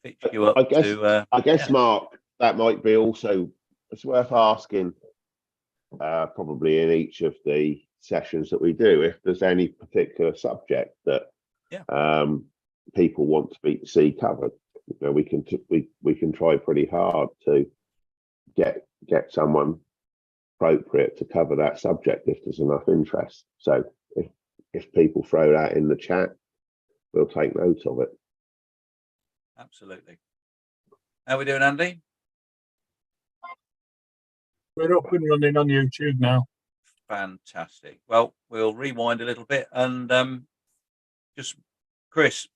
fix you up to. I guess, Mark, that might be also, it's worth asking, probably in each of the sessions that we do, if there's any particular subject that people want to see covered. You know, we can try pretty hard to get someone appropriate to cover that subject if there's enough interest. So if people throw that in the chat, we'll take note of it. Absolutely. How are we doing, Andy? We're up and running on YouTube now. Fantastic. Well, we'll rewind a little bit and just, Chris,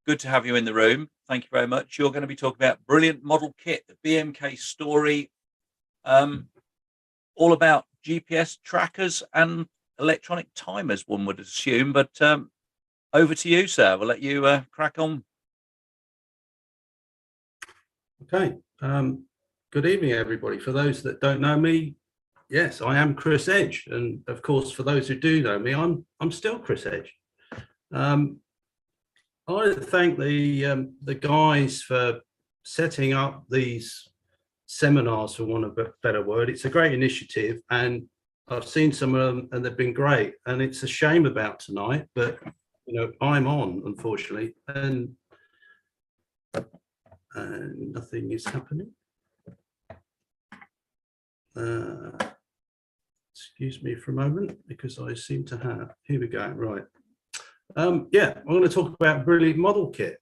good to have you in the room. Thank you very much. You're going to be talking about Brilliant Model Kit, the BMK story, all about GPS trackers and electronic timers, one would assume. But over to you, sir. We'll let you crack on. Okay. Good evening, everybody. For those that don't know me, yes, I am Chris Edge, and of course, for those who do know me, I'm still Chris Edge. I thank the guys for setting up these seminars, for want of a better word. It's a great initiative, and I've seen some of them, and they've been great. And it's a shame about tonight, but you know, I'm on, unfortunately, and nothing is happening. Excuse me for a moment, because I seem to have, here we go, right. Yeah, I'm going to talk about Brilliant Model Kit,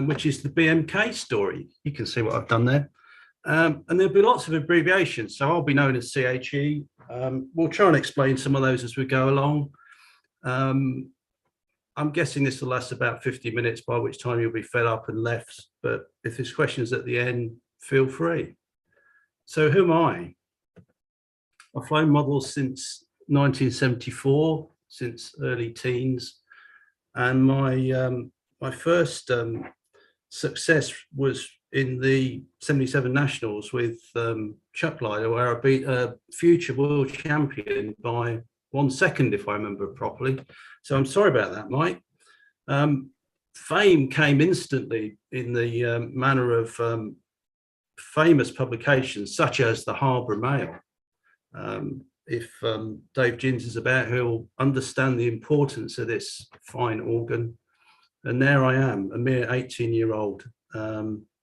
which is the BMK story. You can see what I've done there. And there'll be lots of abbreviations, so I'll be known as CHE. We'll try and explain some of those as we go along. I'm guessing this will last about 50 minutes, by which time you'll be fed up and left. But if there's questions at the end, feel free. So who am I? I've flown models since 1974, since early teens. And my first success was in the 77 Nationals with Chuck Lider, where I beat a future world champion by 1 second, if I remember properly. So I'm sorry about that, Mike. Fame came instantly in the manner of famous publications such as the Harbour Mail. If Dave Gins is about, he'll understand the importance of this fine organ. And there I am, a mere 18-year-old.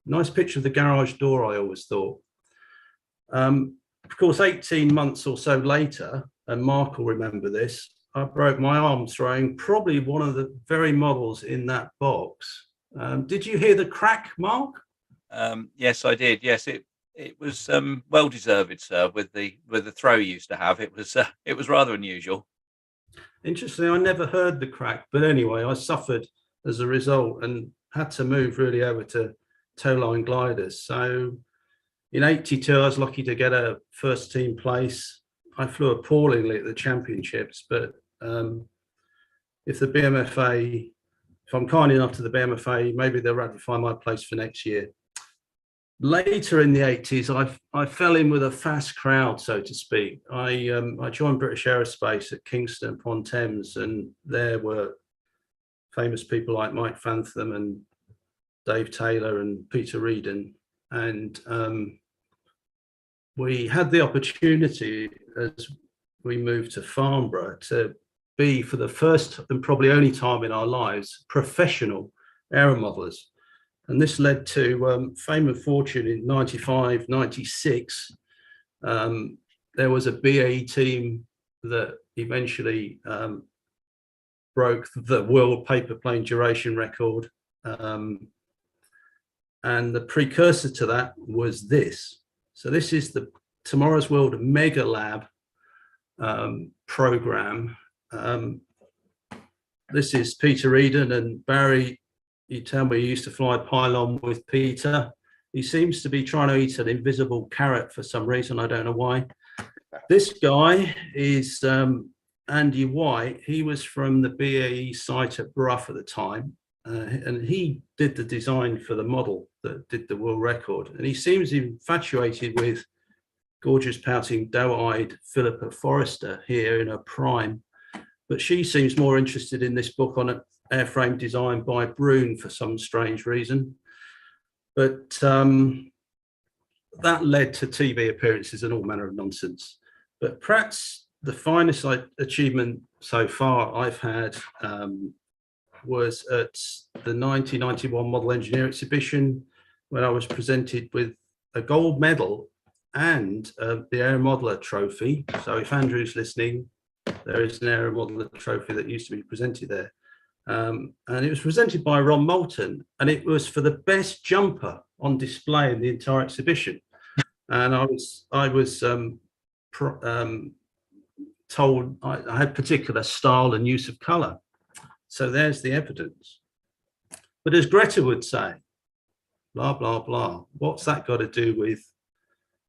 Nice picture of the garage door, I always thought. Of course, 18 months or so later, and Mark will remember this, I broke my arm throwing probably one of the very models in that box. Did you hear the crack, Mark? Yes, I did. Yes, it was well deserved, sir. With the throw you used to have, it was rather unusual. Interesting. I never heard the crack, but anyway, I suffered as a result and had to move really over to tow line gliders. So in '82, I was lucky to get a first team place. I flew appallingly at the championships, but if the BMFA, if I'm kind enough to the BMFA, maybe they'll ratify my place for next year. Later in the 80s, I fell in with a fast crowd, so to speak. I joined British Aerospace at Kingston upon Thames, and there were famous people like Mike Fantham and Dave Taylor and Peter Reedon. And we had the opportunity, as we moved to Farnborough, to be, for the first and probably only time in our lives, professional aeromodelers. And this led to fame and fortune in 95, 96. There was a BAE team that eventually broke the world paper plane duration record. And the precursor to that was this. So this is the Tomorrow's World Mega Lab program. This is Peter Eden and Barry. You tell me you used to fly pylon with Peter. He seems to be trying to eat an invisible carrot for some reason. I don't know why. This guy is Andy White. He was from the BAE site at Brough at the time. And he did the design for the model that did the world record. And he seems infatuated with gorgeous pouting doe-eyed Philippa Forrester here in her prime. But she seems more interested in this book on an airframe designed by Brune for some strange reason. But that led to TV appearances and all manner of nonsense. But perhaps the finest achievement so far I've had was at the 1991 Model Engineer Exhibition, when I was presented with a gold medal and the Air Modeler Trophy. So if Andrew's listening, there is an Air Modeler Trophy that used to be presented there. And it was presented by Ron Moulton, and it was for the best jumper on display in the entire exhibition. And I was told I had particular style and use of color. So there's the evidence. But as Greta would say, blah, blah, blah, what's that got to do with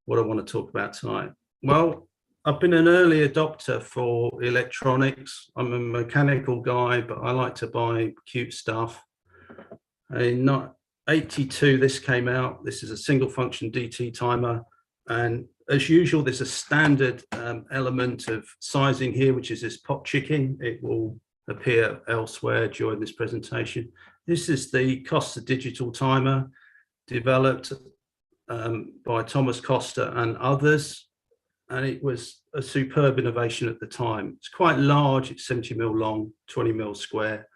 what I want to talk about tonight? Well, I've been an early adopter for electronics. I'm a mechanical guy, but I like to buy cute stuff. In 82, this came out. This is a single function DT timer. And as usual, there's a standard element of sizing here, which is this pot chicken. It will appear elsewhere during this presentation. This is the Costa digital timer developed by Thomas Costa and others. And it was a superb innovation at the time. It's quite large, it's 70 mil long, 20 mil square.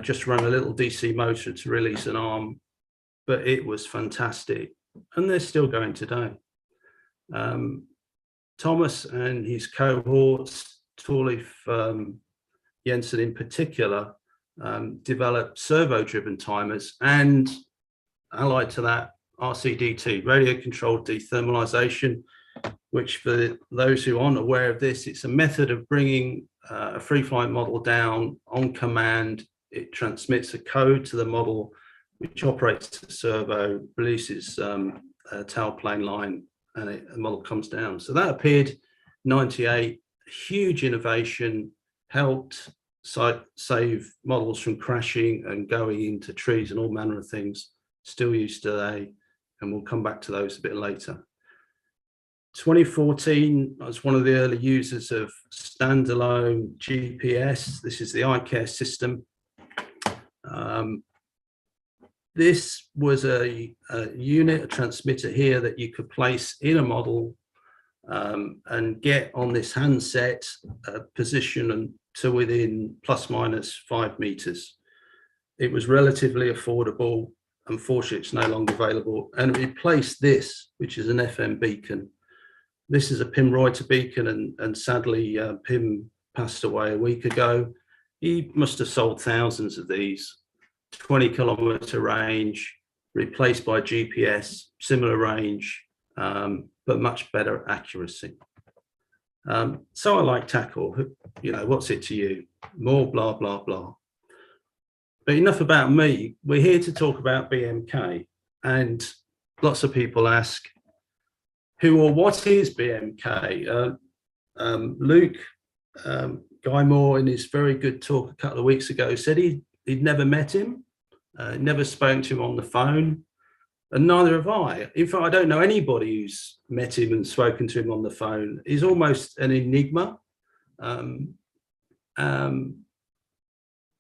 Just run a little DC motor to release an arm, but it was fantastic. And they're still going today. Thomas and his cohorts, Torleif Jensen in particular, developed servo-driven timers, and allied to that, RCDT, radio-controlled dethermalization, which for those who aren't aware of this, it's a method of bringing a free-flight model down on command. It transmits a code to the model, which operates the servo, releases a tailplane line, and the model comes down. So that appeared in 98, huge innovation, helped save models from crashing and going into trees and all manner of things, still used today, and we'll come back to those a bit later. 2014, I was one of the early users of standalone GPS. This is the iCare system. This was a unit, a transmitter here that you could place in a model and get on this handset position and to within plus minus 5 meters. It was relatively affordable. Unfortunately, it's no longer available, and it replaced this, which is an FM beacon. This is a Pim Reuter beacon, and sadly, Pim passed away a week ago. He must have sold thousands of these. 20-kilometer range, replaced by GPS, similar range, but much better accuracy. So I like tackle. You know, what's it to you? More blah, blah, blah. But enough about me. We're here to talk about BMK. And lots of people ask, who or what is BMK? Luke Guy Moore, in his very good talk a couple of weeks ago, said he'd never met him, never spoken to him on the phone, and neither have I. In fact, I don't know anybody who's met him and spoken to him on the phone. He's almost an enigma.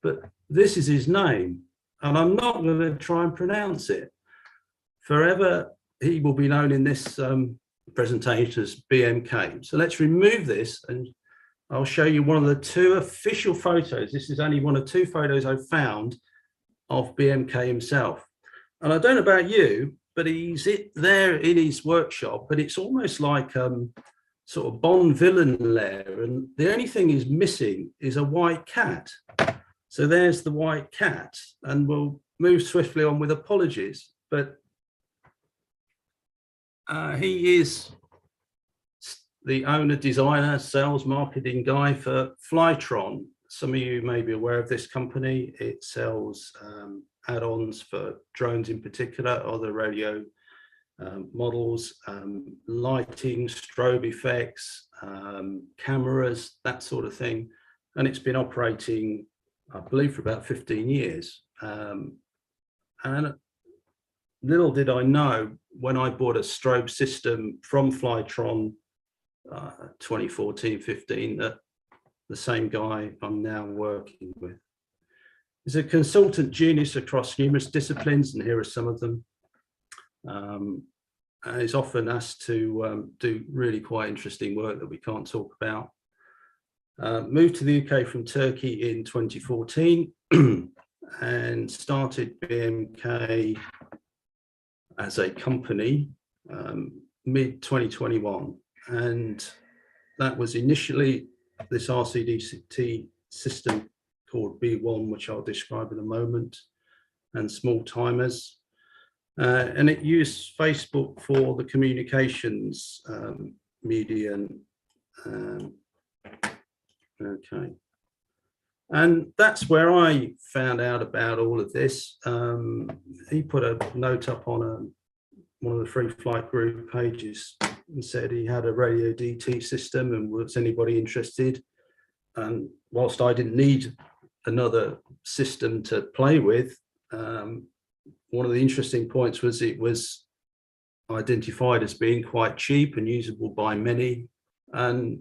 But this is his name, and I'm not going to try and pronounce it. Forever, he will be known in this presentation as BMK. So let's remove this, and I'll show you one of the 2 official photos. This is only one of 2 photos I've found of BMK himself. And I don't know about you, but he's there in his workshop, but it's almost like sort of Bond villain lair. And the only thing he's missing is a white cat. So there's the white cat, and we'll move swiftly on with apologies. But he is the owner, designer, sales, marketing guy for Flytron. Some of you may be aware of this company. It sells add-ons for drones in particular, other radio models, lighting, strobe effects, cameras, that sort of thing. And it's been operating, I believe, for about 15 years. And little did I know when I bought a strobe system from Flytron 2014-15 that the same guy I'm now working with. He's a consultant genius across numerous disciplines, and here are some of them. And is often asked to do really quite interesting work that we can't talk about. Moved to the UK from Turkey in 2014 and started BMK as a company mid 2021. And that was initially this RCDT system called B1, which I'll describe in a moment, and small timers. And it used Facebook for the communications medium. Okay. And that's where I found out about all of this. He put a note up on one of the Free Flight Group pages and said he had a radio DT system and was anybody interested. And whilst I didn't need another system to play with, one of the interesting points was it was identified as being quite cheap and usable by many. And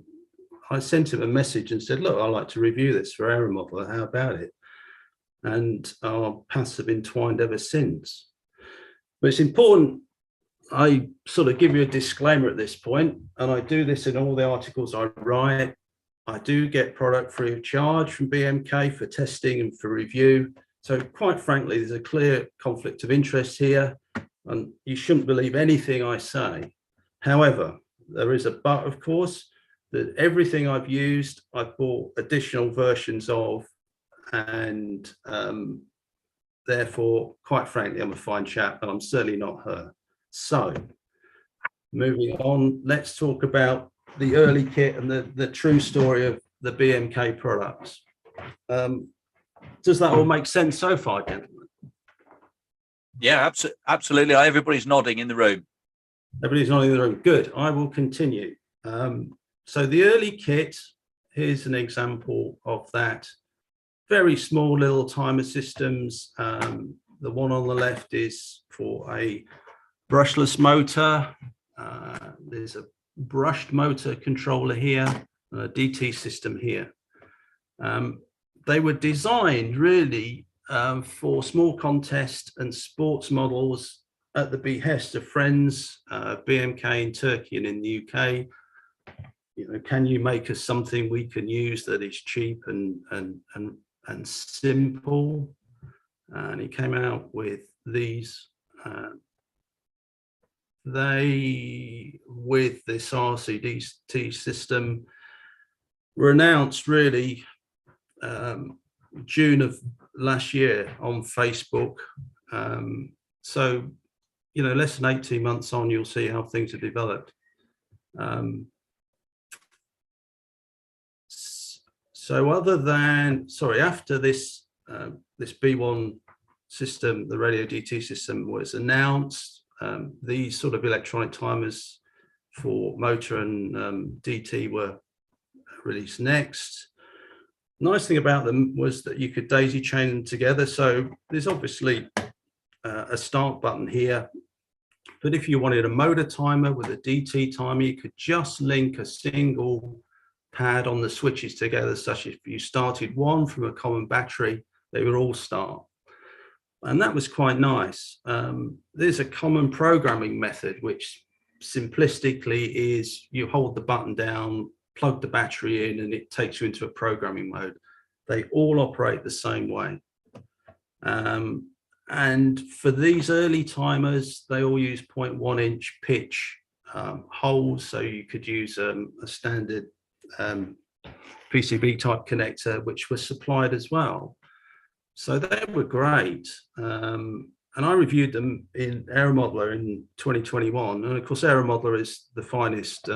I sent him a message and said, look, I'd like to review this for Error Modeler. How about it? And our paths have been twined ever since. But it's important I sort of give you a disclaimer at this point, and I do this in all the articles I write. I do get product free of charge from BMK for testing and for review. So quite frankly, there's a clear conflict of interest here, and you shouldn't believe anything I say. However, there is a but, of course, that everything I've used, I've bought additional versions of, and therefore, quite frankly, I'm a fine chap, and I'm certainly not her. So moving on, let's talk about the early kit and the true story of the BMK products. Does that all make sense so far, gentlemen? Yeah, absolutely. Everybody's nodding in the room. Everybody's nodding in the room. Good. I will continue. So the early kit, here's an example of that. Very small little timer systems. The one on the left is for a brushless motor. There's a brushed motor controller here, and a DT system here. They were designed really for small contest and sports models at the behest of friends, BMK in Turkey and in the UK. You know, can you make us something we can use that is cheap and simple? And he came out with these. They, with this RCDT system, were announced really June of last year on Facebook. So, you know, less than 18 months on, you'll see how things have developed. So other than, sorry, after this, this B1 system, the radio DT system was announced, these sort of electronic timers for motor and DT were released next. Nice thing about them was that you could daisy chain them together. So there's obviously a start button here, but if you wanted a motor timer with a DT timer, you could just link a single pad on the switches together, such if you started one from a common battery, they would all start. And that was quite nice. There's a common programming method, which simplistically is you hold the button down, plug the battery in, and it takes you into a programming mode. They all operate the same way. And for these early timers, they all use 0.1 inch pitch holes. So you could use a standard PCB type connector, which was supplied as well. So they were great. And I reviewed them in Error Modeler in 2021. And of course, Error Modeler is the finest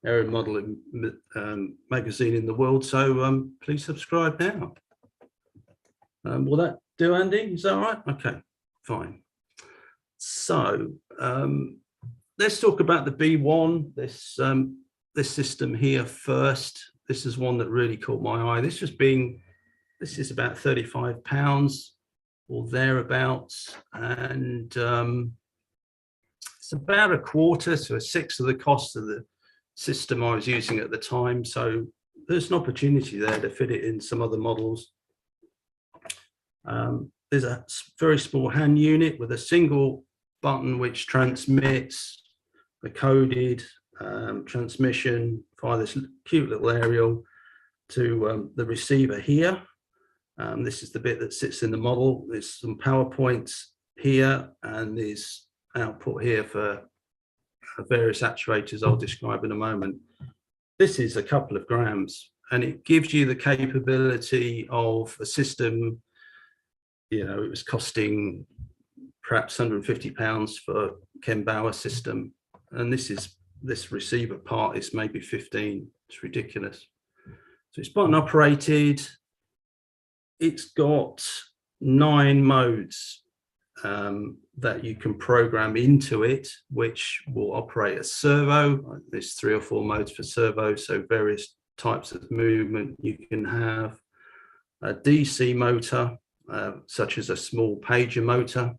error modeling magazine in the world. So please subscribe now. Will that do, Andy? Is that all right? Okay, fine. So let's talk about the B1, this system here first. This is one that really caught my eye. This is about £35 or thereabouts, and it's about a quarter to a sixth of the cost of the system I was using at the time. So there's an opportunity there to fit it in some other models. There's a very small hand unit with a single button which transmits the coded transmission via this cute little aerial to the receiver here. This is the bit that sits in the model. There's some power points here, and there's output here for various actuators I'll describe in a moment. This is a couple of grams, and it gives you the capability of a system. You know, it was costing perhaps £150 for Ken Bauer system, and this receiver part is maybe 15. It's ridiculous. So it's button operated. It's got 9 modes that you can program into it, which will operate as servo. There's 3 or 4 modes for servo, so various types of movement you can have. A DC motor, such as a small pager motor,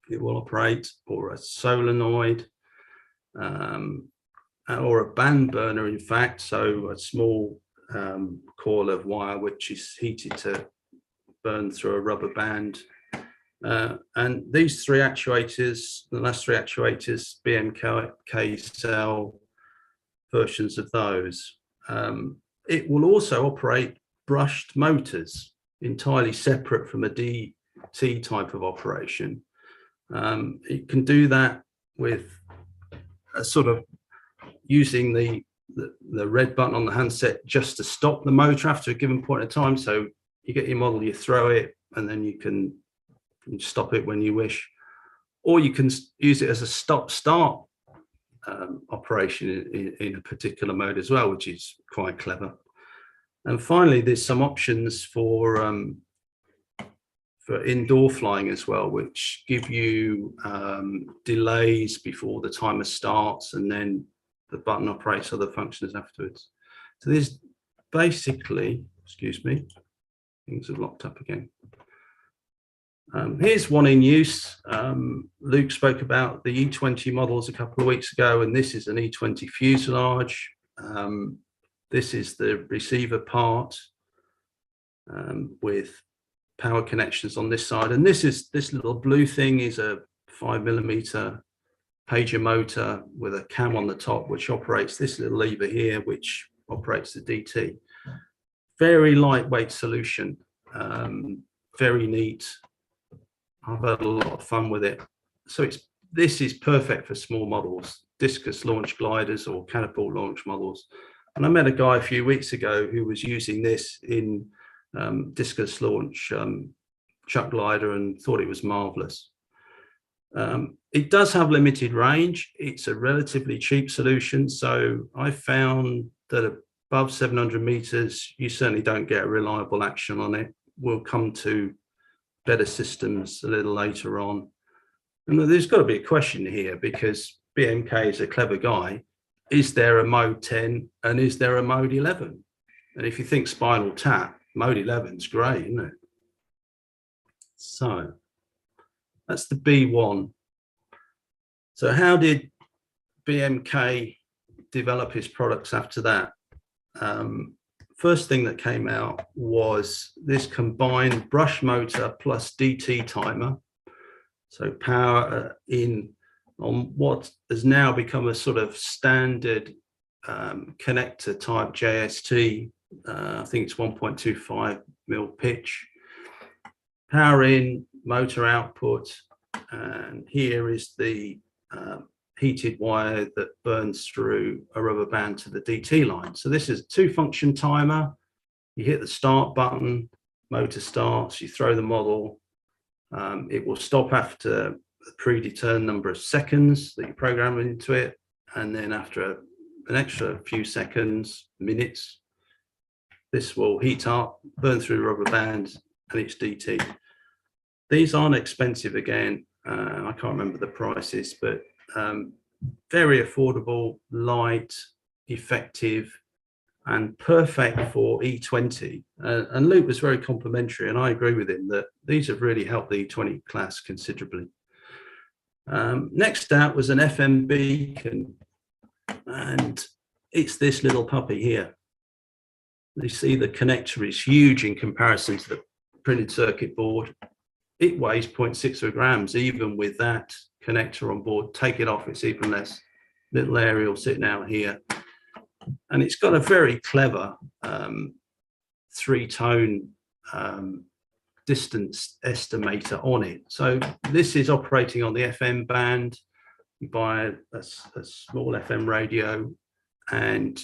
it will operate, or a solenoid, or a band burner, in fact, so a small coil of wire which is heated to burn through a rubber band. And these 3 actuators, the last 3 actuators, BMK sell versions of those. It will also operate brushed motors, entirely separate from a DT type of operation. It can do that with a sort of using the red button on the handset just to stop the motor after a given point of time. So you get your model, you throw it, and then you can stop it when you wish, or you can use it as a stop-start operation in a particular mode as well, which is quite clever. And finally, there's some options for indoor flying as well, which give you delays before the timer starts, and then the button operates other functions afterwards. So there's basically, excuse me, things are locked up again. Here's one in use. Luke spoke about the E20 models a couple of weeks ago, and this is an E20 fuselage. This is the receiver part with power connections on this side, and this little blue thing is a 5mm pager motor with a cam on the top, which operates this little lever here, which operates the DT. Very lightweight solution, very neat. I've had a lot of fun with it. So this is perfect for small models, discus launch gliders or catapult launch models. And I met a guy a few weeks ago who was using this in discus launch chuck glider and thought it was marvelous. It does have limited range. It's a relatively cheap solution. So I found that above 700 meters, you certainly don't get a reliable action on it. We'll come to better systems a little later on. And there's got to be a question here, because BMK is a clever guy. Is there a mode 10 and is there a mode 11? And if you think Spinal Tap, mode 11 is great, isn't it? So that's the B1. So how did BMK develop his products after that? First thing that came out was this combined brush motor plus DT timer. So power in on what has now become a sort of standard connector type JST. I think it's 1.25 mil pitch. Power in, motor output, and here is the heated wire that burns through a rubber band to the DT line. So this is a 2-function timer. You hit the start button, motor starts, you throw the model. It will stop after a predetermined number of seconds that you program into it. And then after an extra few seconds, minutes, this will heat up, burn through the rubber band, and it's DT. These aren't expensive again. I can't remember the prices, but very affordable, light, effective, and perfect for E20. And Luke was very complimentary, and I agree with him that these have really helped the E20 class considerably. Next out was an FM beacon, and it's this little puppy here. You see the connector is huge in comparison to the printed circuit board. It weighs 0.6 grams, even with that connector on board, take it off, it's even less. Little aerial sitting out here. And it's got a very clever 3-tone distance estimator on it. So this is operating on the FM band. You buy a small FM radio, and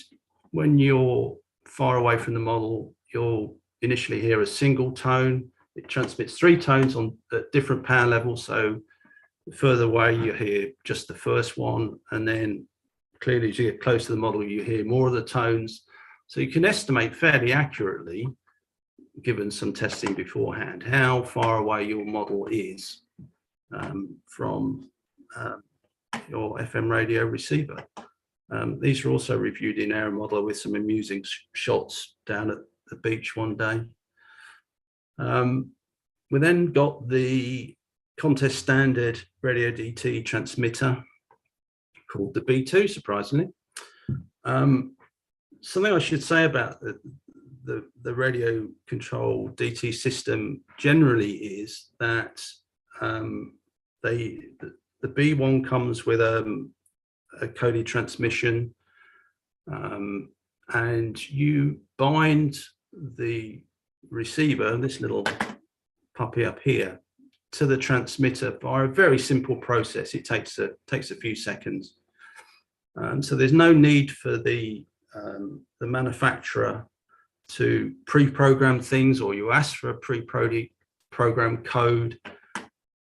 when you're far away from the model, you'll initially hear a single tone. It transmits 3 tones on at different power levels. So the further away, you hear just the first one, and then clearly as you get close to the model, you hear more of the tones. So you can estimate fairly accurately, given some testing beforehand, how far away your model is from your FM radio receiver. These are also reviewed in Air Modeler with some amusing shots down at the beach one day. We then got the contest standard radio DT transmitter called the B2, surprisingly. Something I should say about the radio control DT system generally is that the B1 comes with a coded transmission, and you bind the receiver, this little puppy up here, to the transmitter by a very simple process. It takes a few seconds. So there's no need for the manufacturer to pre-program things, or you ask for a pre-program code.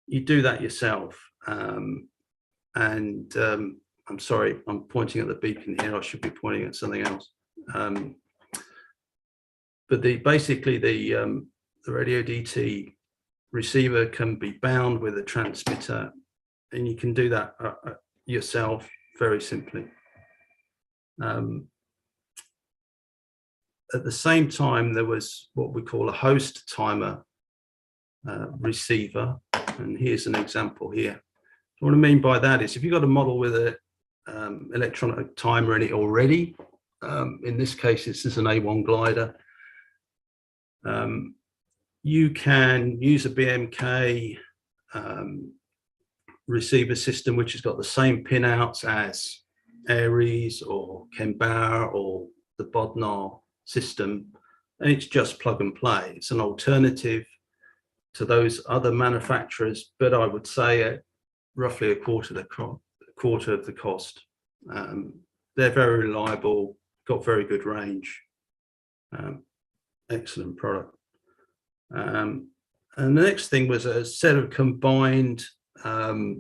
You do that yourself. I'm sorry, I'm pointing at the beacon here. I should be pointing at something else. But basically the radio DT receiver can be bound with a transmitter, and you can do that yourself very simply. At the same time, there was what we call a host timer receiver, and here's an example here. What I mean by that is if you've got a model with a electronic timer in it already, in this case this is an A1 glider, you can use a BMK receiver system which has got the same pinouts as Aries or Ken Bauer or the Bodnar system, and it's just plug and play. It's an alternative to those other manufacturers, but I would say at roughly a quarter of the cost. They're very reliable, got very good range, excellent product. And the next thing was a set of combined motor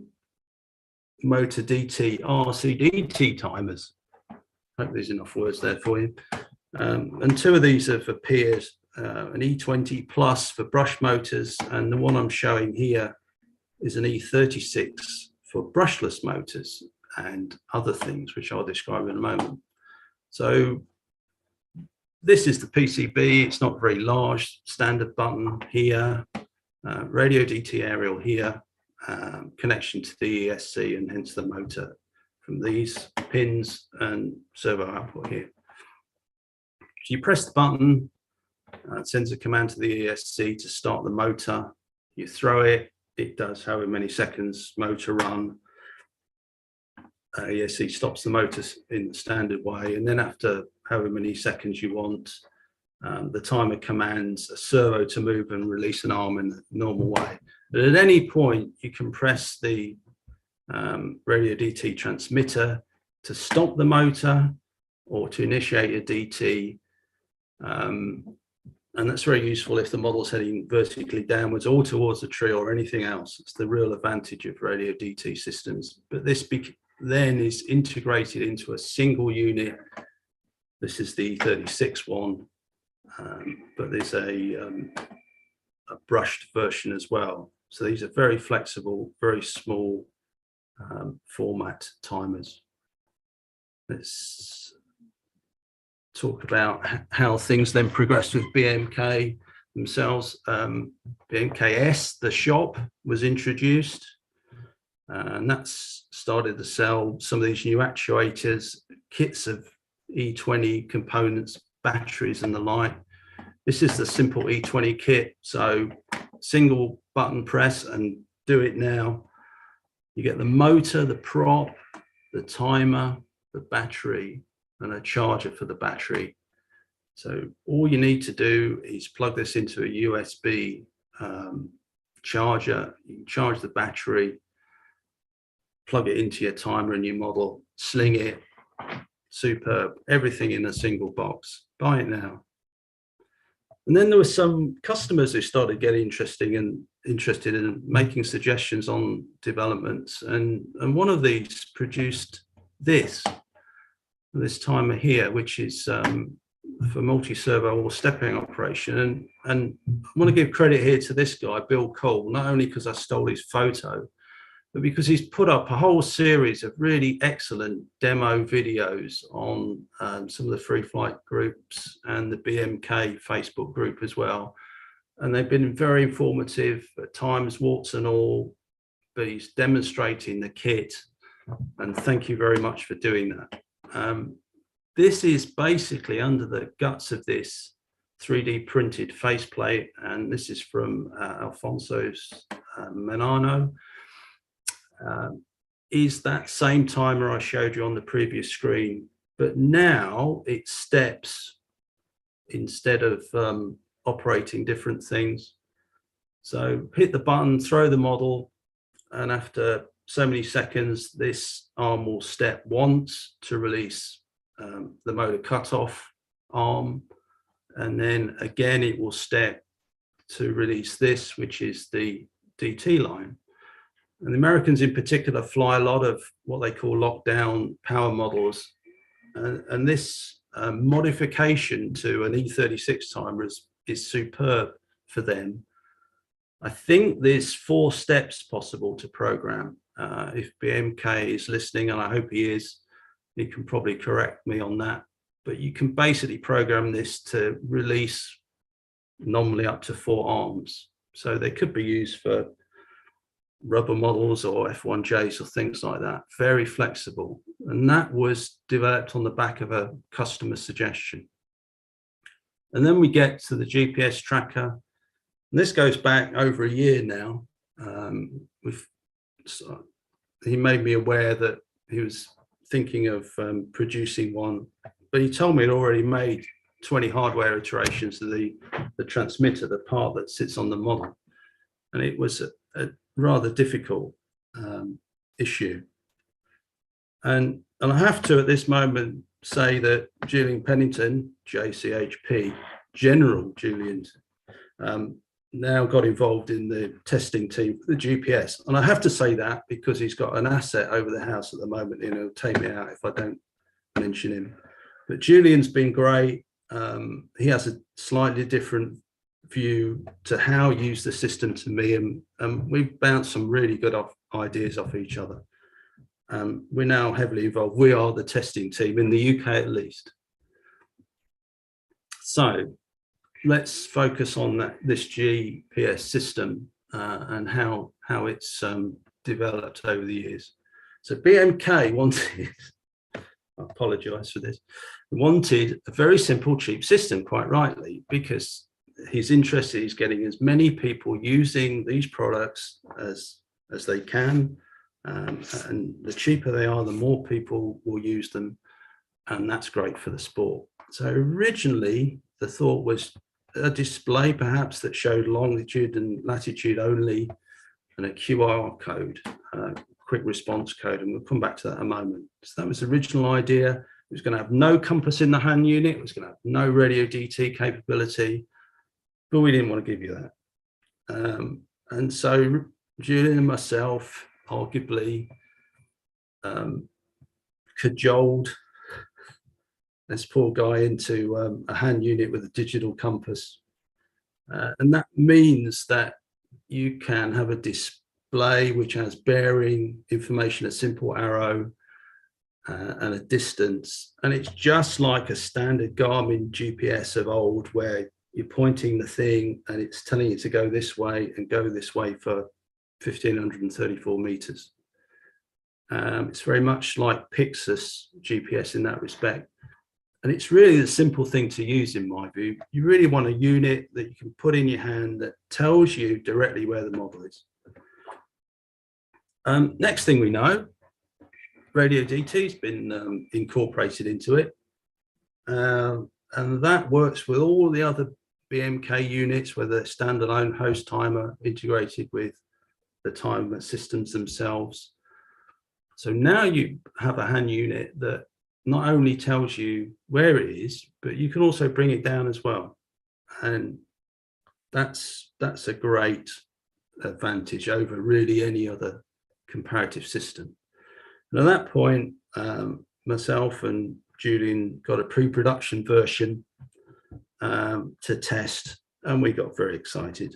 DT RCDT timers. Hope there's enough words there for you. And 2 of these have appeared, an E20 Plus for brush motors, and the one I'm showing here is an E36 for brushless motors and other things, which I'll describe in a moment. So this is the PCB. It's not very large. Standard button here, radio DT aerial here, connection to the ESC, and hence the motor from these pins, and servo output here. So you press the button, it sends a command to the ESC to start the motor. You throw it, it does however many seconds motor run. ESC stops the motor in the standard way, and then after however many seconds you want, the timer commands a servo to move and release an arm in the normal way. But at any point, you can press the radio DT transmitter to stop the motor or to initiate a DT. And that's very useful if the model's heading vertically downwards or towards the tree or anything else. It's the real advantage of radio DT systems. But this then is integrated into a single unit. This is the 36 one, but there's a brushed version as well. So these are very flexible, very small format timers. Let's talk about how things then progressed with BMK themselves. BMKS, the shop, was introduced, and that's started to sell some of these new actuators, kits of E20 components, batteries and the like. This is the simple E20 kit, so single button press and do it now. You get the motor, the prop, the timer, the battery, and a charger for the battery. So all you need to do is plug this into a USB charger. You can charge the battery, plug it into your timer and your model, sling it. Superb. Everything in a single box. Buy it now. And then there were some customers who started getting interested in making suggestions on developments. And one of these produced this timer here, which is for multi-servo or stepping operation. And I want to give credit here to this guy, Bill Cole, not only because I stole his photo, but because he's put up a whole series of really excellent demo videos on some of the free flight groups and the BMK Facebook group as well. And they've been very informative, at times warts and all, but he's demonstrating the kit. And thank you very much for doing that. This is basically under the guts of this 3D printed faceplate. And this is from Alfonso's Menano. Is that same timer I showed you on the previous screen, but now it steps instead of operating different things. So hit the button, throw the model, and after so many seconds, this arm will step once to release the motor cutoff arm, and then again it will step to release this, which is the DT line. And the Americans in particular fly a lot of what they call lockdown power models. And this modification to an E36 timer is superb for them. I think there's 4 steps possible to program. If BMK is listening, and I hope he is, he can probably correct me on that. But you can basically program this to release normally up to 4 arms. So they could be used for rubber models or F1Js or things like that. Very flexible. And that was developed on the back of a customer suggestion. And then we get to the GPS tracker. And this goes back over a year now. He made me aware that he was thinking of producing one, but he told me he'd already made 20 hardware iterations of the transmitter, the part that sits on the model. And it was a rather difficult issue. And I have to at this moment say that Julian Pennington, JCHP, General Julian, now got involved in the testing team for the GPS. And I have to say that because he's got an asset over the house at the moment, and he'll take me out if I don't mention him. But Julian's been great. He has a slightly different view to how use the system to me, and we've bounced some really good ideas off each other. We're now heavily involved. We are the testing team in the UK at least. So let's focus on this GPS system and how it's developed over the years. So BMK wanted, I apologize for this, wanted a very simple, cheap system, quite rightly, because he's interested in getting as many people using these products as they can. And the cheaper they are, the more people will use them. And that's great for the sport. So originally, the thought was a display perhaps that showed longitude and latitude only, and a QR code, quick response code. And we'll come back to that in a moment. So that was the original idea. It was going to have no compass in the hand unit. It was going to have no radio DT capability. But we didn't want to give you that. And so Julian and myself arguably cajoled this poor guy into a hand unit with a digital compass. And that means that you can have a display which has bearing information, a simple arrow, and a distance. And it's just like a standard Garmin GPS of old, where you're pointing the thing and it's telling you to go this way and go this way for 1,534 meters. It's very much like Pixus GPS in that respect. And it's really the simple thing to use, in my view. You really want a unit that you can put in your hand that tells you directly where the model is. Next thing we know, radio DT's been incorporated into it. And that works with all the other BMK units, whether standalone host timer integrated with the timer systems themselves. So now you have a hand unit that not only tells you where it is, but you can also bring it down as well. And that's a great advantage over really any other comparative system. And at that point, myself and Julian got a pre-production version to test, and we got very excited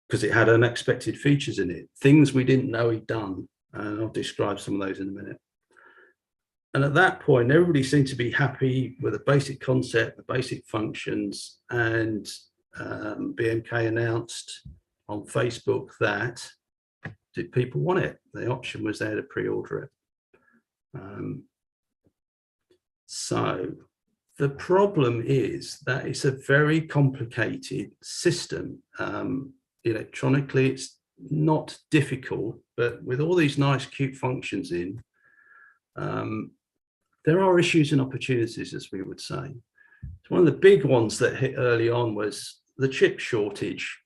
because it had unexpected features in it, things we didn't know he'd done, and I'll describe some of those in a minute. And at that point, everybody seemed to be happy with the basic concept, the basic functions, and BMK announced on Facebook that did people want it? The option was there to pre-order it. So the problem is that it's a very complicated system. Electronically, it's not difficult, but with all these nice, cute functions in, there are issues and opportunities, as we would say. So one of the big ones that hit early on was the chip shortage.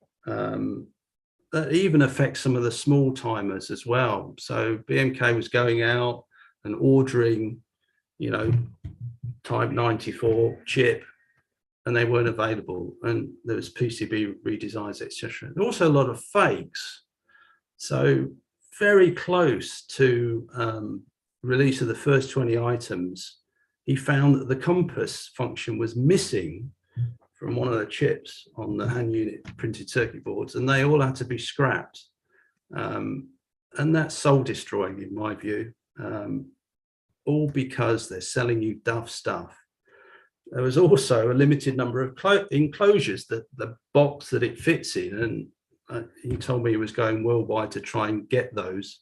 That even affects some of the small timers as well. So BMK was going out and ordering, type 94 chip, and they weren't available. And there was PCB redesigns, etc. Also a lot of fakes. So very close to release of the first 20 items, he found that the compass function was missing from one of the chips on the hand unit printed circuit boards, and they all had to be scrapped. And that's soul destroying in my view, all because they're selling you duff stuff. There was also a limited number of enclosures, that the box that it fits in, and he told me he was going worldwide to try and get those.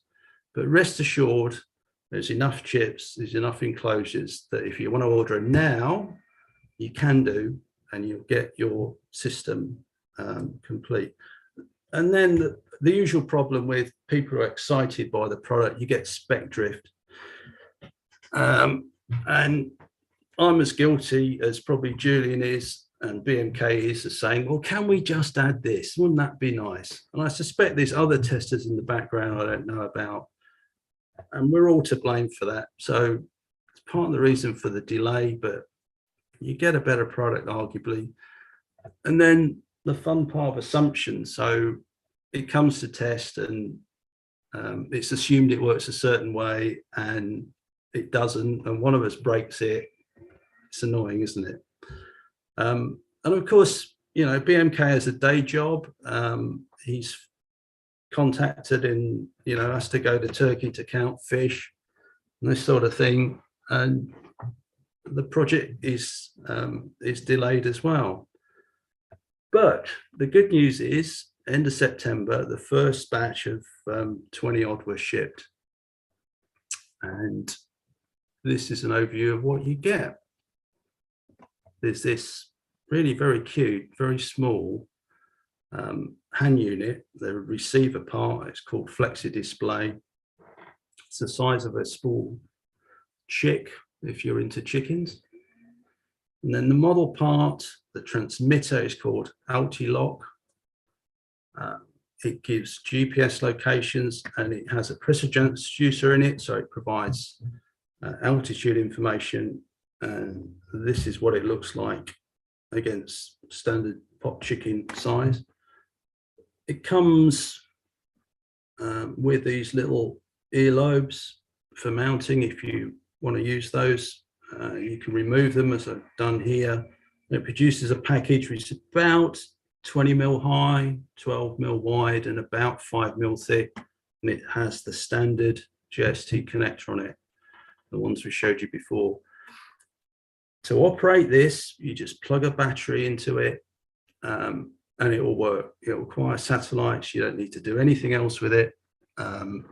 But rest assured, there's enough chips, there's enough enclosures that if you want to order them now, you can do, and you'll get your system complete. And then the usual problem with people who are excited by the product, you get spec drift. And I'm as guilty as probably Julian is and BMK is saying, well, can we just add this? Wouldn't that be nice? And I suspect there's other testers in the background I don't know about, and we're all to blame for that. So it's part of the reason for the delay, but you get a better product arguably. And then the fun part of assumption. So it comes to test, and it's assumed it works a certain way, and it doesn't, and one of us breaks it. It's annoying, isn't it? And of course, BMK has a day job. He's contacted and has to go to Turkey to count fish and this sort of thing, and the project is delayed as well. But the good news is, end of September, the first batch of 20 odd were shipped, and this is an overview of what you get. There's this really very cute, very small hand unit, the receiver part. It's called Flexi Display. It's the size of a small chick, if you're into chickens. And then the model part, the transmitter, is called Alti-Lock. It gives GPS locations, and it has a pressure transducer in it, so it provides altitude information. And this is what it looks like against standard pot chicken size. It comes with these little earlobes for mounting. If you want to use those, you can remove them, as I've done here. It produces a package which is about 20 mil high, 12 mil wide, and about 5 mil thick. And it has the standard JST connector on it, the ones we showed you before. To operate this, you just plug a battery into it, and it will work. It will require satellites. You don't need to do anything else with it. And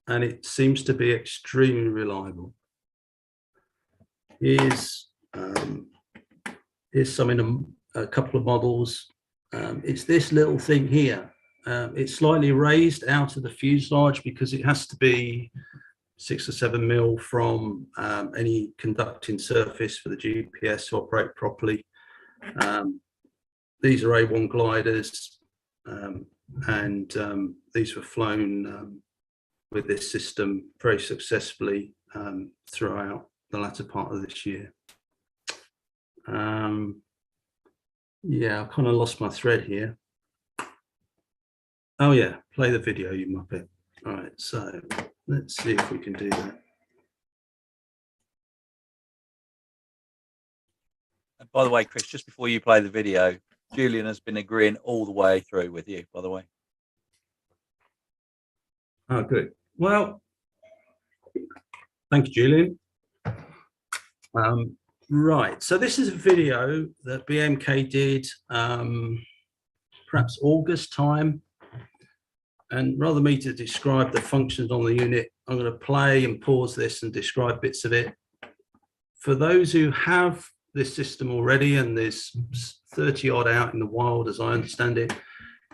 it seems to be extremely reliable. Here's some in a couple of models. It's this little thing here. It's slightly raised out of the fuselage because it has to be 6 or 7 mil from any conducting surface for the GPS to operate properly. These are A1 gliders, and these were flown with this system very successfully throughout the latter part of this year. Yeah, I kind of lost my thread here. Oh yeah, play the video, you muppet. All right, so let's see if we can do that. And by the way, Chris, just before you play the video, Julian has been agreeing all the way through with you, by the way. Oh, good. Well, thank you, Julian. Right, so this is a video that BMK did perhaps August time. And rather than me to describe the functions on the unit, I'm going to play and pause this and describe bits of it. For those who have this system already, and there's 30 odd out in the wild as I understand it,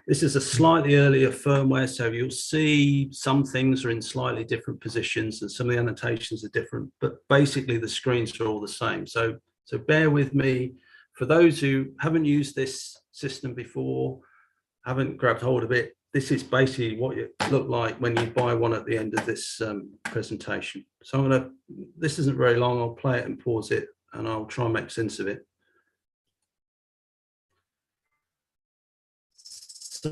this is a slightly earlier firmware, so you'll see some things are in slightly different positions and some of the annotations are different, but basically the screens are all the same. So bear with me. For those who haven't used this system before, haven't grabbed hold of it, this is basically what it looked like when you buy one at the end of this presentation. So this isn't very long, I'll play it and pause it and I'll try and make sense of it. So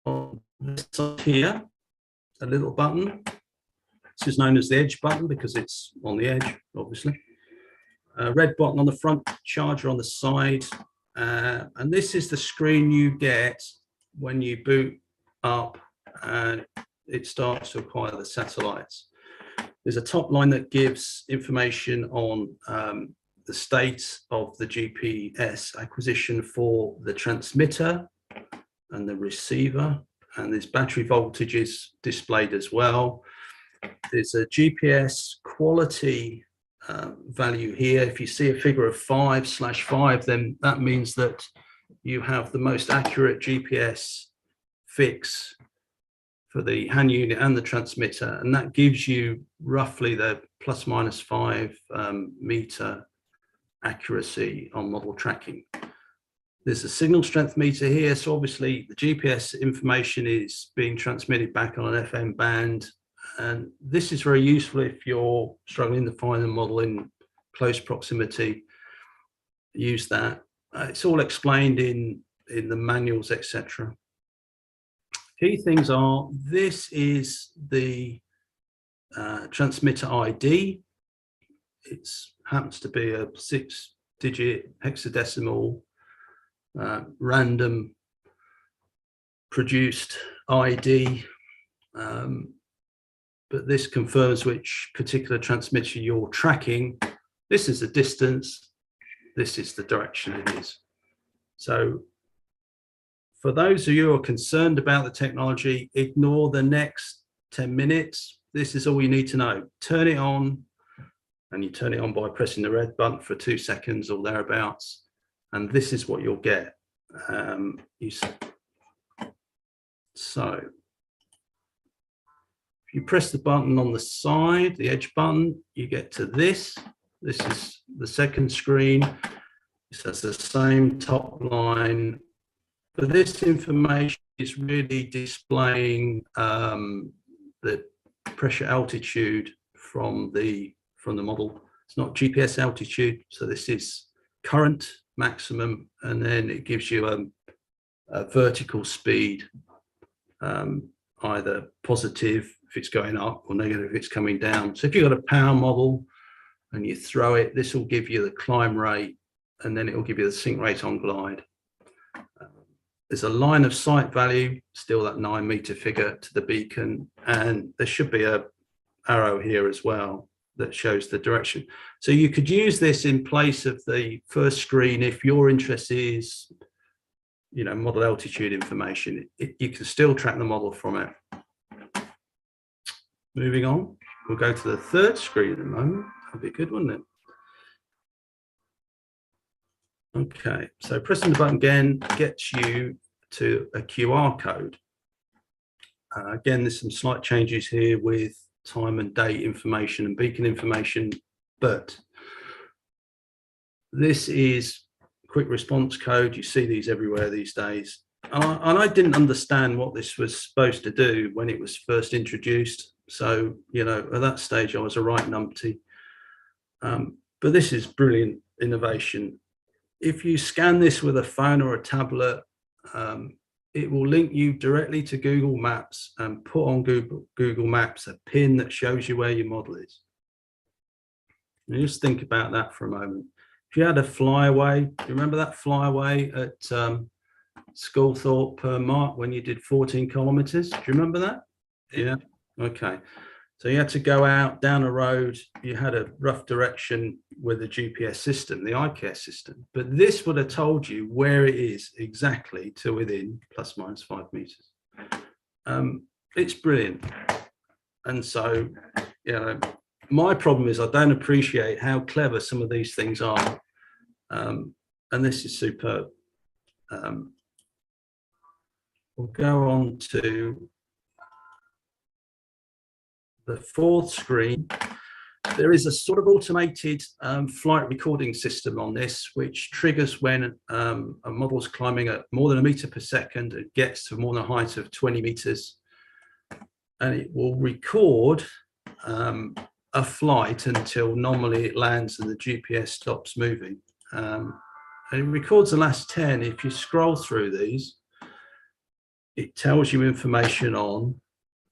on this side here, a little button. This is known as the edge button because it's on the edge, obviously. A red button on the front, charger on the side. And this is the screen you get when you boot up and it starts to acquire the satellites. There's a top line that gives information on the state of the GPS acquisition for the transmitter and the receiver, and there's battery voltages displayed as well. There's a GPS quality value here. If you see a figure of 5/5, then that means that you have the most accurate GPS fix for the hand unit and the transmitter, and that gives you roughly the ±5 meter accuracy on model tracking. There's a signal strength meter here, so obviously the GPS information is being transmitted back on an FM band, and this is very useful if you're struggling to find the model in close proximity. Use that. It's all explained in the manuals, etc. Key things are, this is the transmitter ID. It happens to be a 6-digit hexadecimal random produced ID, but this confirms which particular transmitter you're tracking. This is the distance, this is the direction it is. So for those of you who are concerned about the technology, ignore the next 10 minutes. This is all you need to know. Turn it on, and you turn it on by pressing the red button for 2 seconds or thereabouts, and this is what you'll get. So if you press the button on the side, the edge button, you get to this. This is the second screen. It has the same top line, but this information is really displaying the pressure altitude from the model. It's not GPS altitude, so this is current maximum, and then it gives you a vertical speed, either positive if it's going up or negative if it's coming down. So if you've got a power model and you throw it, this will give you the climb rate, and then it will give you the sink rate on glide. There's a line of sight value, still that 9 meter figure to the beacon, and there should be a arrow here as well that shows the direction. So you could use this in place of the first screen if your interest is, you know, model altitude information. You can still track the model from it. Moving on, we'll go to the third screen at the moment. That'd be a good, wouldn't it? Okay, so pressing the button again gets you to a QR code. Again, there's some slight changes here with time and date information and beacon information, but this is quick response code. You see these everywhere these days. And I didn't understand what this was supposed to do when it was first introduced. So, you know, at that stage, I was a right numpty. But this is brilliant innovation. If you scan this with a phone or a tablet, it will link you directly to Google Maps and put on Google Maps a pin that shows you where your model is. And just think about that for a moment. If you had a flyaway, do you remember that flyaway at Sculthorpe per Mark when you did 14 kilometers? Do you remember that? Yeah. Okay. So you had to go out down a road. You had a rough direction with a GPS system, the iCare system, but this would have told you where it is exactly to within plus minus 5 meters. It's brilliant. And so, you know, my problem is I don't appreciate how clever some of these things are. And this is superb. We'll go on to the fourth screen. There is a sort of automated flight recording system on this, which triggers when a model's climbing at more than 1 meter per second. It gets to more than a height of 20 meters. And it will record a flight until normally it lands and the GPS stops moving. And it records the last 10. If you scroll through these, it tells you information on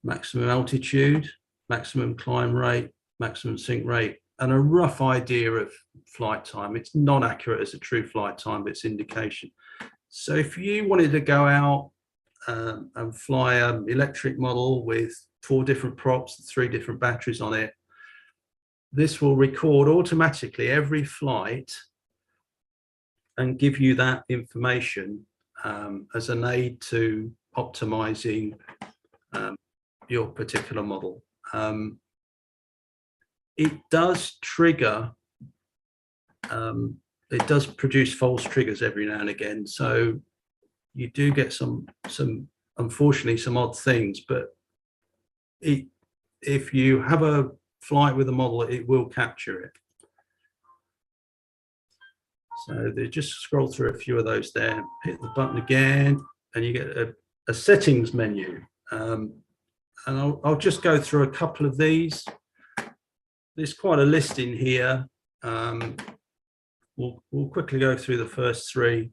maximum altitude, maximum climb rate, maximum sink rate, and a rough idea of flight time. It's not accurate as a true flight time, but it's indication. So if you wanted to go out and fly an electric model with 4 different props, 3 different batteries on it, this will record automatically every flight and give you that information as an aid to optimizing your particular model. It does trigger, it does produce false triggers every now and again. So you do get some unfortunately, some odd things, but if you have a flight with a model, it will capture it. So they just scroll through a few of those there, hit the button again, and you get a settings menu. And I'll just go through a couple of these. There's quite a list in here. We'll quickly go through the first 3.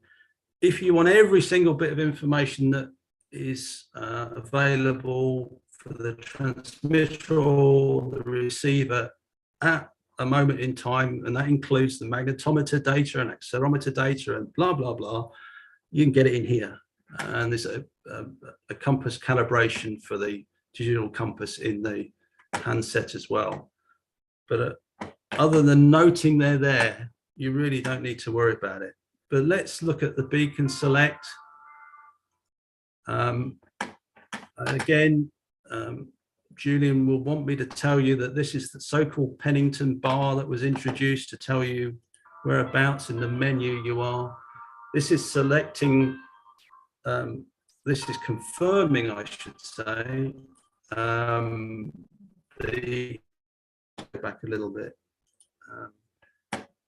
If you want every single bit of information that is available for the transmitter or the receiver at a moment in time, and that includes the magnetometer data and accelerometer data and blah, blah, blah, you can get it in here. And there's a compass calibration for the digital compass in the handset as well. But other than noting they're there, you really don't need to worry about it. But let's look at the beacon select. Again, Julian will want me to tell you that this is the so-called Pennington bar that was introduced to tell you whereabouts in the menu you are. This is selecting, this is confirming, I should say, go back a little bit,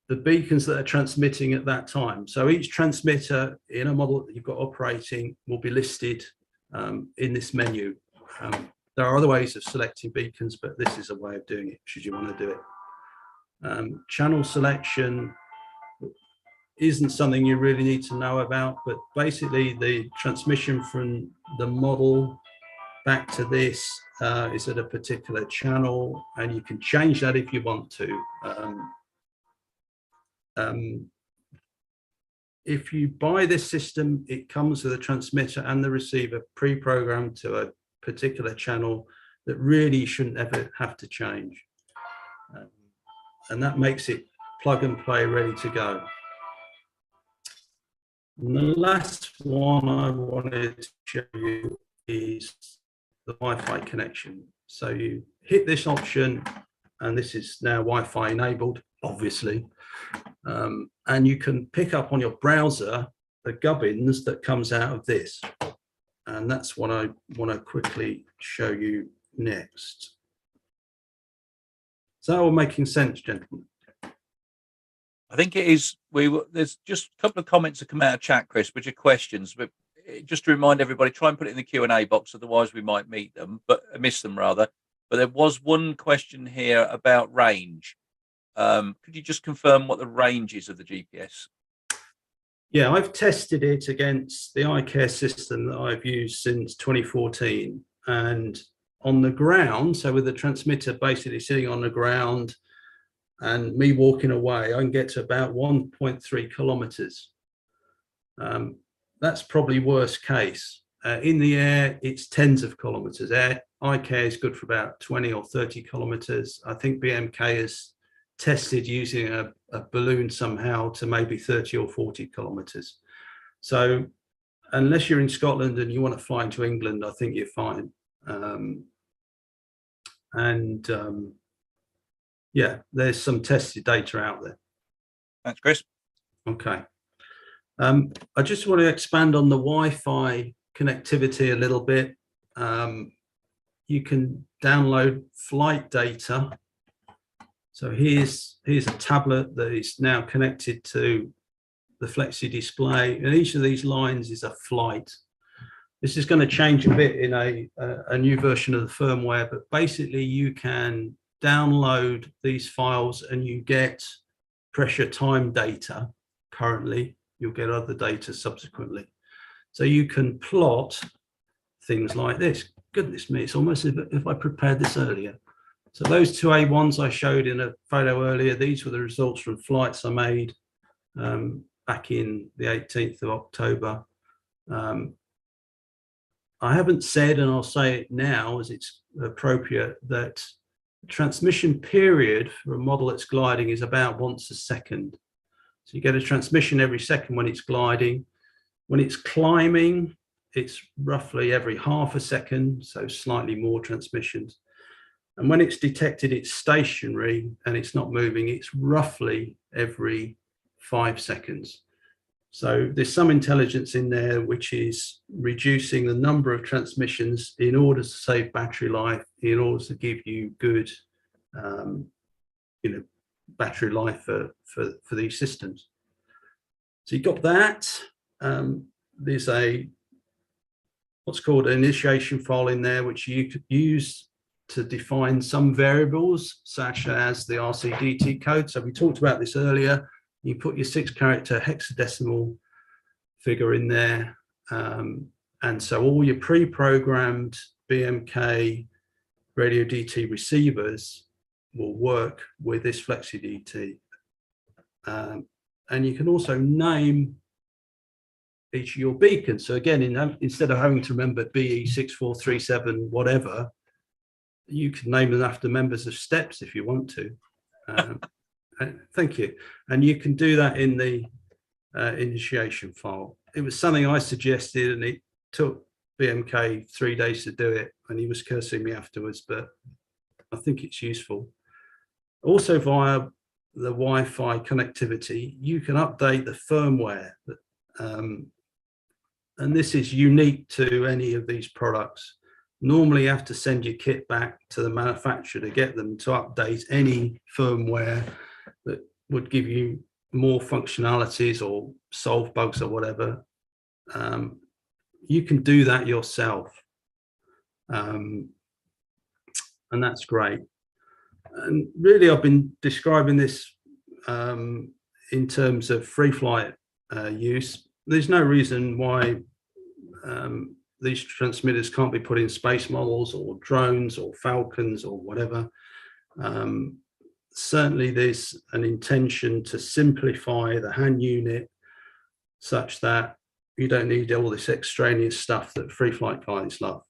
the beacons that are transmitting at that time. So each transmitter in a model that you've got operating will be listed in this menu. There are other ways of selecting beacons, but this is a way of doing it, should you want to do it. Channel selection isn't something you really need to know about, but basically the transmission from the model back to this is at a particular channel, and you can change that if you want to. If you buy this system, it comes with a transmitter and the receiver pre-programmed to a particular channel that really shouldn't ever have to change. And that makes it plug and play, ready to go. And the last one I wanted to show you is the Wi-Fi connection. So you hit this option, and this is now Wi-Fi enabled, obviously. And you can pick up on your browser the gubbins that comes out of this. And that's what I want to quickly show you next. Is that all making sense, gentlemen? I think it is. There's just a couple of comments that come out of chat, Chris, which are questions. But just to remind everybody, try and put it in the Q&A box, otherwise we might miss them rather. But there was one question here about range. Could you just confirm what the range is of the GPS? Yeah, I've tested it against the iCare system that I've used since 2014, and on the ground, so with the transmitter basically sitting on the ground and me walking away, I can get to about 1.3 kilometers. That's probably worst case. In the air, it's tens of kilometers. iCare is good for about 20 or 30 kilometers. I think BMK is tested using a balloon somehow to maybe 30 or 40 kilometers. So unless you're in Scotland and you want to fly into England, I think you're fine. Yeah, there's some tested data out there. Thanks, Chris. Okay. I just want to expand on the Wi-Fi connectivity a little bit. You can download flight data. So here's a tablet that is now connected to the Flexi display, and each of these lines is a flight. This is going to change a bit in a new version of the firmware, but basically you can download these files and you get pressure time data currently. You'll get other data subsequently. So you can plot things like this. Goodness me, it's almost as if I prepared this earlier. So those two A1s I showed in a photo earlier, these were the results from flights I made back in the 18th of October. I haven't said, and I'll say it now as it's appropriate, that transmission period for a model that's gliding is about once a second. So you get a transmission every second when it's gliding. When it's climbing, it's roughly every half a second, so slightly more transmissions. And when it's detected it's stationary and it's not moving, it's roughly every 5 seconds. So there's some intelligence in there which is reducing the number of transmissions in order to save battery life, in order to give you good, battery life for these systems. So you've got that. There's what's called an initiation file in there, which you could use to define some variables, such as the RCDT code. So we talked about this earlier. You put your 6-character hexadecimal figure in there. And so all your pre-programmed BMK radio DT receivers will work with this Flexi DT. And you can also name each of your beacons. So again, instead of having to remember BE6437, whatever, you can name them after members of STEPS if you want to. Thank you. And you can do that in the initiation file. It was something I suggested, and it took BMK 3 days to do it, and he was cursing me afterwards, but I think it's useful. Also, via the Wi-Fi connectivity, you can update the firmware. And this is unique to any of these products. Normally you have to send your kit back to the manufacturer to get them to update any firmware that would give you more functionalities or solve bugs or whatever. You can do that yourself. And that's great. And really, I've been describing this in terms of free flight use. There's no reason why these transmitters can't be put in space models or drones or Falcons or whatever. Certainly there's an intention to simplify the hand unit such that you don't need all this extraneous stuff that free flight guys love.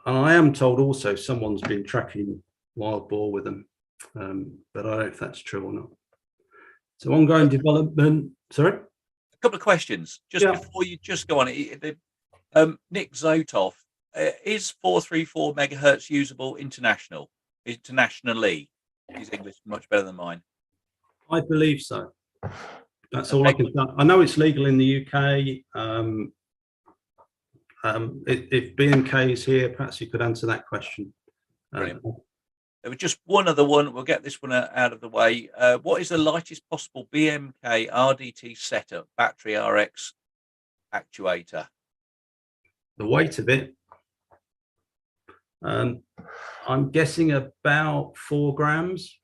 And I am told also someone's been tracking wild boar with them, but I don't know if that's true or not. So ongoing development, sorry? A couple of questions just before you just go on. Nick Zotov, is 434 megahertz usable internationally? His English much better than mine. I believe so. That's all I can say. I know it's legal in the UK. If BMK is here, perhaps you could answer that question. Brilliant. There was just one other one. We'll get this one out of the way. What is the lightest possible BMK RDT setup battery RX actuator? The weight of it, I'm guessing about 4 grams.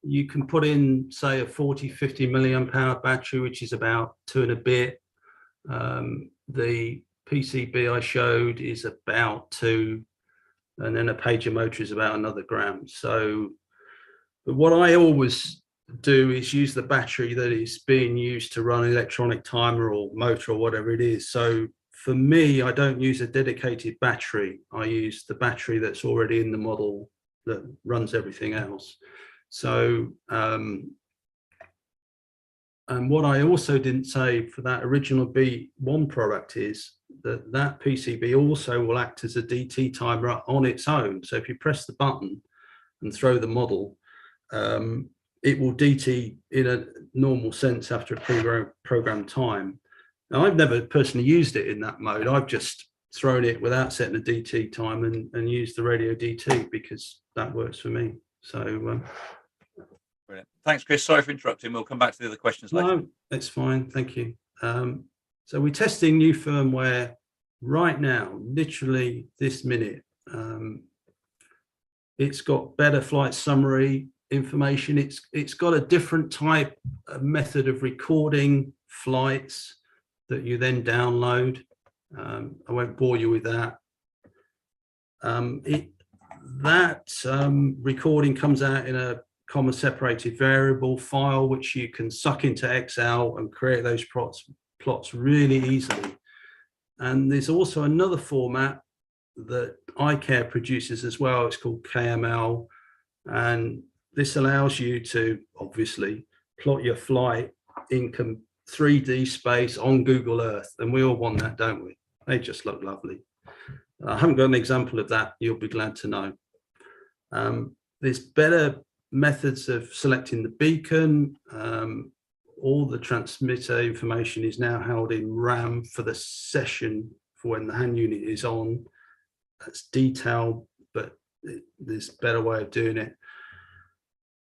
You can put in, say, a 40-50 milliamp hour battery, which is about 2 and a bit. The PCB I showed is about 2, and then a pager motor is about another gram. So, but what I always do is use the battery that is being used to run an electronic timer or motor or whatever it is. So for me, I don't use a dedicated battery. I use the battery that's already in the model that runs everything else. So, and what I also didn't say for that original B1 product is that that PCB also will act as a DT timer on its own. So if you press the button and throw the model, it will DT in a normal sense after a program time. Now, I've never personally used it in that mode. I've just thrown it without setting a DT time and used the radio DT because that works for me. So, brilliant. Thanks, Chris. Sorry for interrupting. We'll come back to the other questions later. no, it's fine. Thank you. So we're testing new firmware right now, literally this minute. It's got better flight summary information. It's got a different type of method of recording flights that you then download. I won't bore you with that. Recording comes out in a comma separated variable file, which you can suck into Excel and create those plots really easily. And there's also another format that iCare produces as well. It's called KML, and this allows you to obviously plot your flight in 3D space on Google Earth, and we all want that, don't we? They just look lovely. I haven't got an example of that. You'll be glad to know. There's better methods of selecting the beacon. All the transmitter information is now held in RAM for the session for when the hand unit is on. That's detailed, but there's a better way of doing it.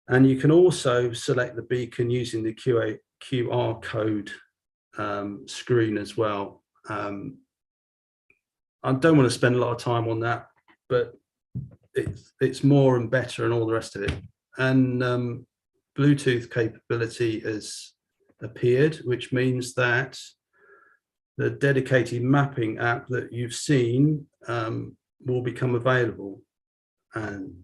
And you can also select the beacon using the QR code screen as well. I don't want to spend a lot of time on that, but it's more and better and all the rest of it. And Bluetooth capability has appeared, which means that the dedicated mapping app that you've seen will become available. And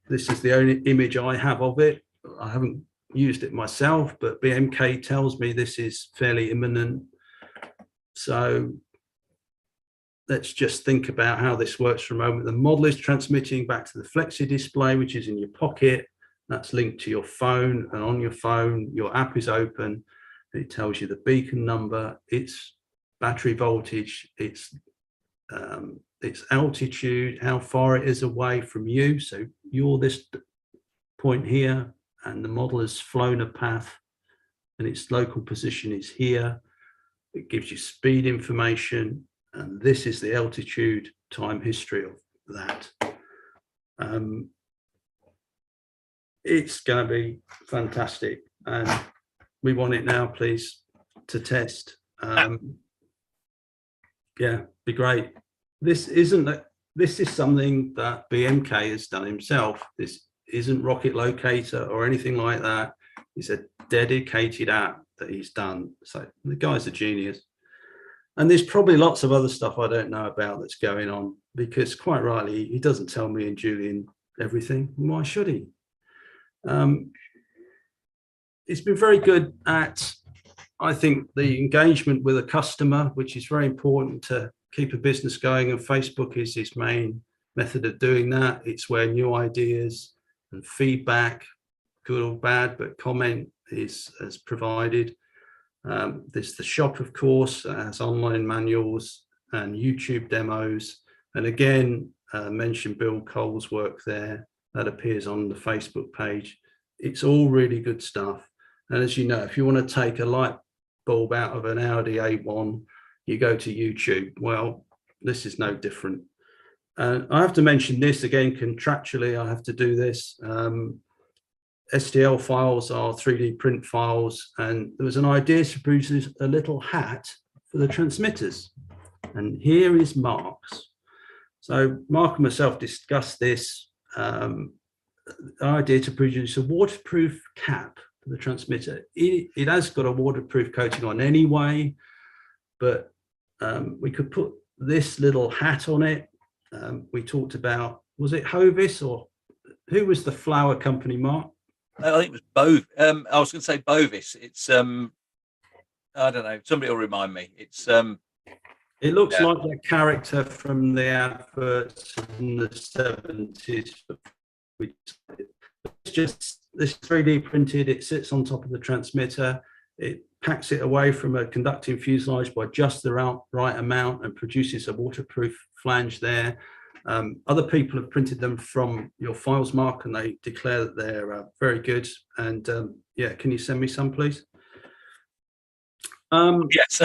this is the only image I have of it. I haven't used it myself, but BMK tells me this is fairly imminent. So let's just think about how this works for a moment. The model is transmitting back to the Flexi display, which is in your pocket. That's linked to your phone, and on your phone, your app is open. It tells you the beacon number, its battery voltage, its altitude, how far it is away from you. So you're this point here, and the model has flown a path, and its local position is here. It gives you speed information, and this is the altitude time history of that. It's going to be fantastic, and we want it now, please, to test. Yeah, be great. This is something that BMK has done himself. This isn't Rocket Locator or anything like that. It's a dedicated app that he's done. So the guy's a genius. And there's probably lots of other stuff I don't know about that's going on, because quite rightly, he doesn't tell me and Julian everything. Why should he? It's been very good at, I think, the engagement with a customer, which is very important to keep a business going, and Facebook is his main method of doing that. It's where new ideas and feedback, good or bad, but comment is provided. There's the shop, of course, has online manuals and YouTube demos. And again, mention Bill Cole's work there. That appears on the Facebook page. It's all really good stuff. And as you know, if you want to take a light bulb out of an Audi A1, you go to YouTube. Well, this is no different. I have to mention this again, contractually, I have to do this. STL files are 3D print files, and there was an idea to produce a little hat for the transmitters. And here is Mark's. So Mark and myself discussed this idea to produce a waterproof cap for the transmitter. It has got a waterproof coating on anyway, but we could put this little hat on it. We talked about, was it Hovis, or who was the flower company, Mark? I think it was I was going to say Bovis. It's I don't know. Somebody will remind me. It's it looks like that character from the adverts in the 70s. It's just this 3D printed. It sits on top of the transmitter. It packs it away from a conducting fuselage by just the right amount and produces a waterproof flange there. Other people have printed them from your files, Mark, and they declare that they're very good. And yeah, can you send me some, please? yes.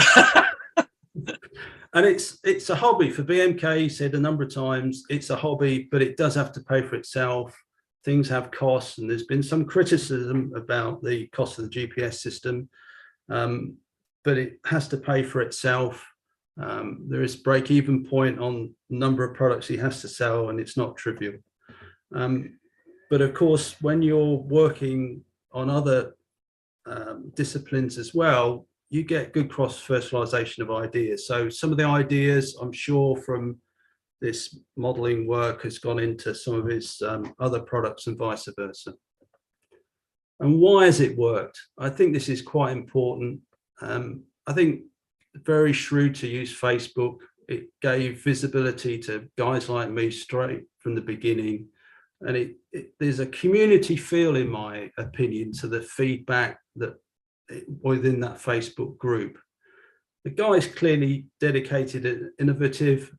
And it's a hobby for BMK. He said a number of times, it's a hobby, but it does have to pay for itself. Things have costs, and there's been some criticism about the cost of the GPS system, but it has to pay for itself. There is break-even point on the number of products he has to sell, and it's not trivial. But of course, when you're working on other disciplines as well, you get good cross-fertilization of ideas. So some of the ideas, I'm sure, from this modeling work has gone into some of his other products and vice versa. And why has it worked? I think this is quite important. I think very shrewd to use Facebook. It gave visibility to guys like me straight from the beginning. And there's a community feel, in my opinion, to the feedback that within that Facebook group. The guy's clearly dedicated and innovative,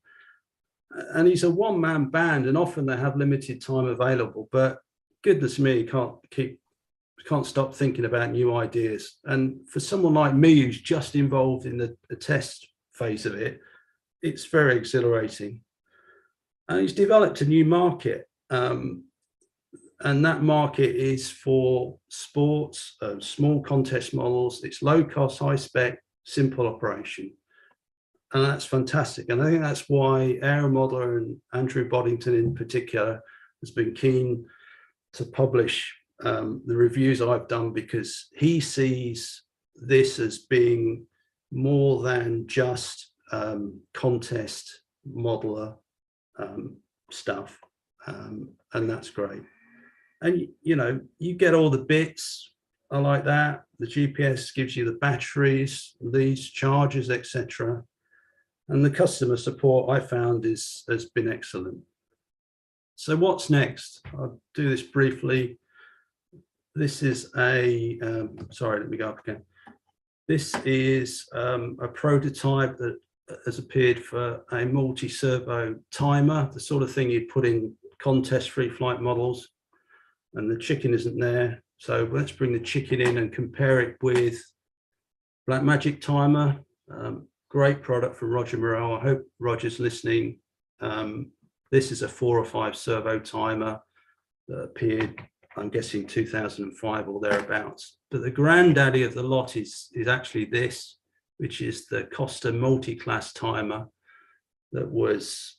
and he's a one-man band, and often they have limited time available, but goodness me, can't stop thinking about new ideas. And for someone like me who's just involved in the test phase of it, it's very exhilarating. And he's developed a new market, and that market is for sports, small contest models. It's low cost, high spec, simple operation. And that's fantastic. And I think that's why Aero Modeler and Andrew Boddington in particular has been keen to publish the reviews I've done, because he sees this as being more than just contest modeler stuff. And that's great. And, you know, you get all the bits. I like that. The GPS gives you the batteries, leads, chargers, etc. And the customer support I found has been excellent. So what's next? I'll do this briefly. This is a, sorry, let me go up again. This is a prototype that has appeared for a multi-servo timer, the sort of thing you'd put in contest free flight models. And the chicken isn't there. So let's bring the chicken in and compare it with Blackmagic Timer. Great product from Roger Morel. I hope Roger's listening. This is a 4 or 5 servo timer that appeared, I'm guessing, 2005 or thereabouts. But the granddaddy of the lot is actually this, which is the Costa multi-class timer that was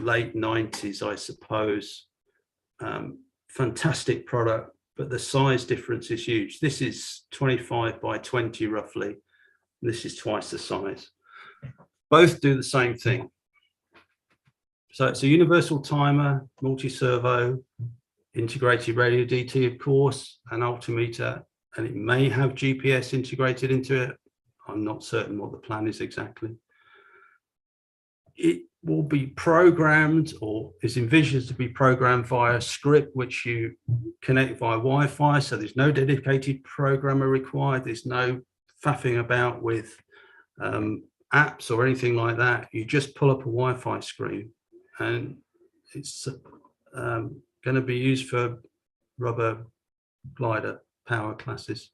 late 90s, I suppose. Fantastic product, but the size difference is huge. This is 25 by 20 roughly. This is twice the size. Both do the same thing. So it's a universal timer, multi-servo, integrated radio DT, of course, an altimeter, and it may have GPS integrated into it. I'm not certain what the plan is exactly. It will be programmed, or is envisioned to be programmed via a script which you connect via Wi-Fi. So there's no dedicated programmer required. There's no faffing about with apps or anything like that. You just pull up a Wi-Fi screen, and it's going to be used for rubber glider power classes.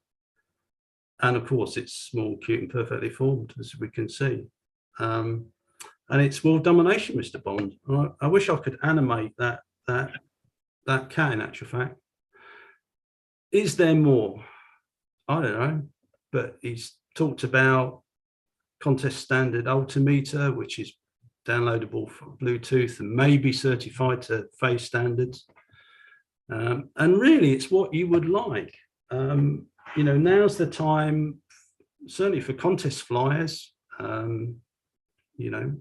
And of course, it's small, cute, and perfectly formed, as we can see. And it's world domination, Mr. Bond. I wish I could animate that cat, in actual fact. Is there more? I don't know. But he's talked about contest standard altimeter, which is downloadable for Bluetooth and maybe certified to phase standards. And really, it's what you would like. You know, now's the time, certainly for contest flyers. You know,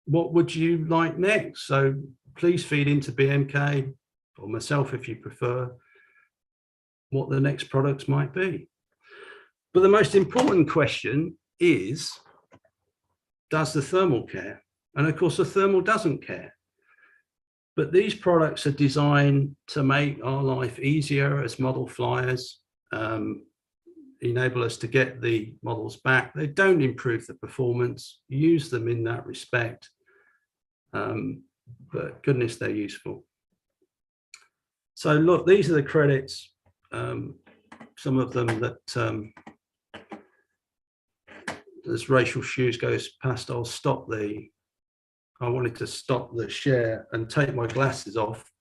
what would you like next? So please feed into BMK or myself, if you prefer, what the next products might be. But the most important question is, does the thermal care? And of course, the thermal doesn't care. But these products are designed to make our life easier as model flyers, enable us to get the models back. They don't improve the performance. Use them in that respect. But goodness, they're useful. So look, these are the credits. Some of them that, as Rachel Shoes goes past, I wanted to stop the share and take my glasses off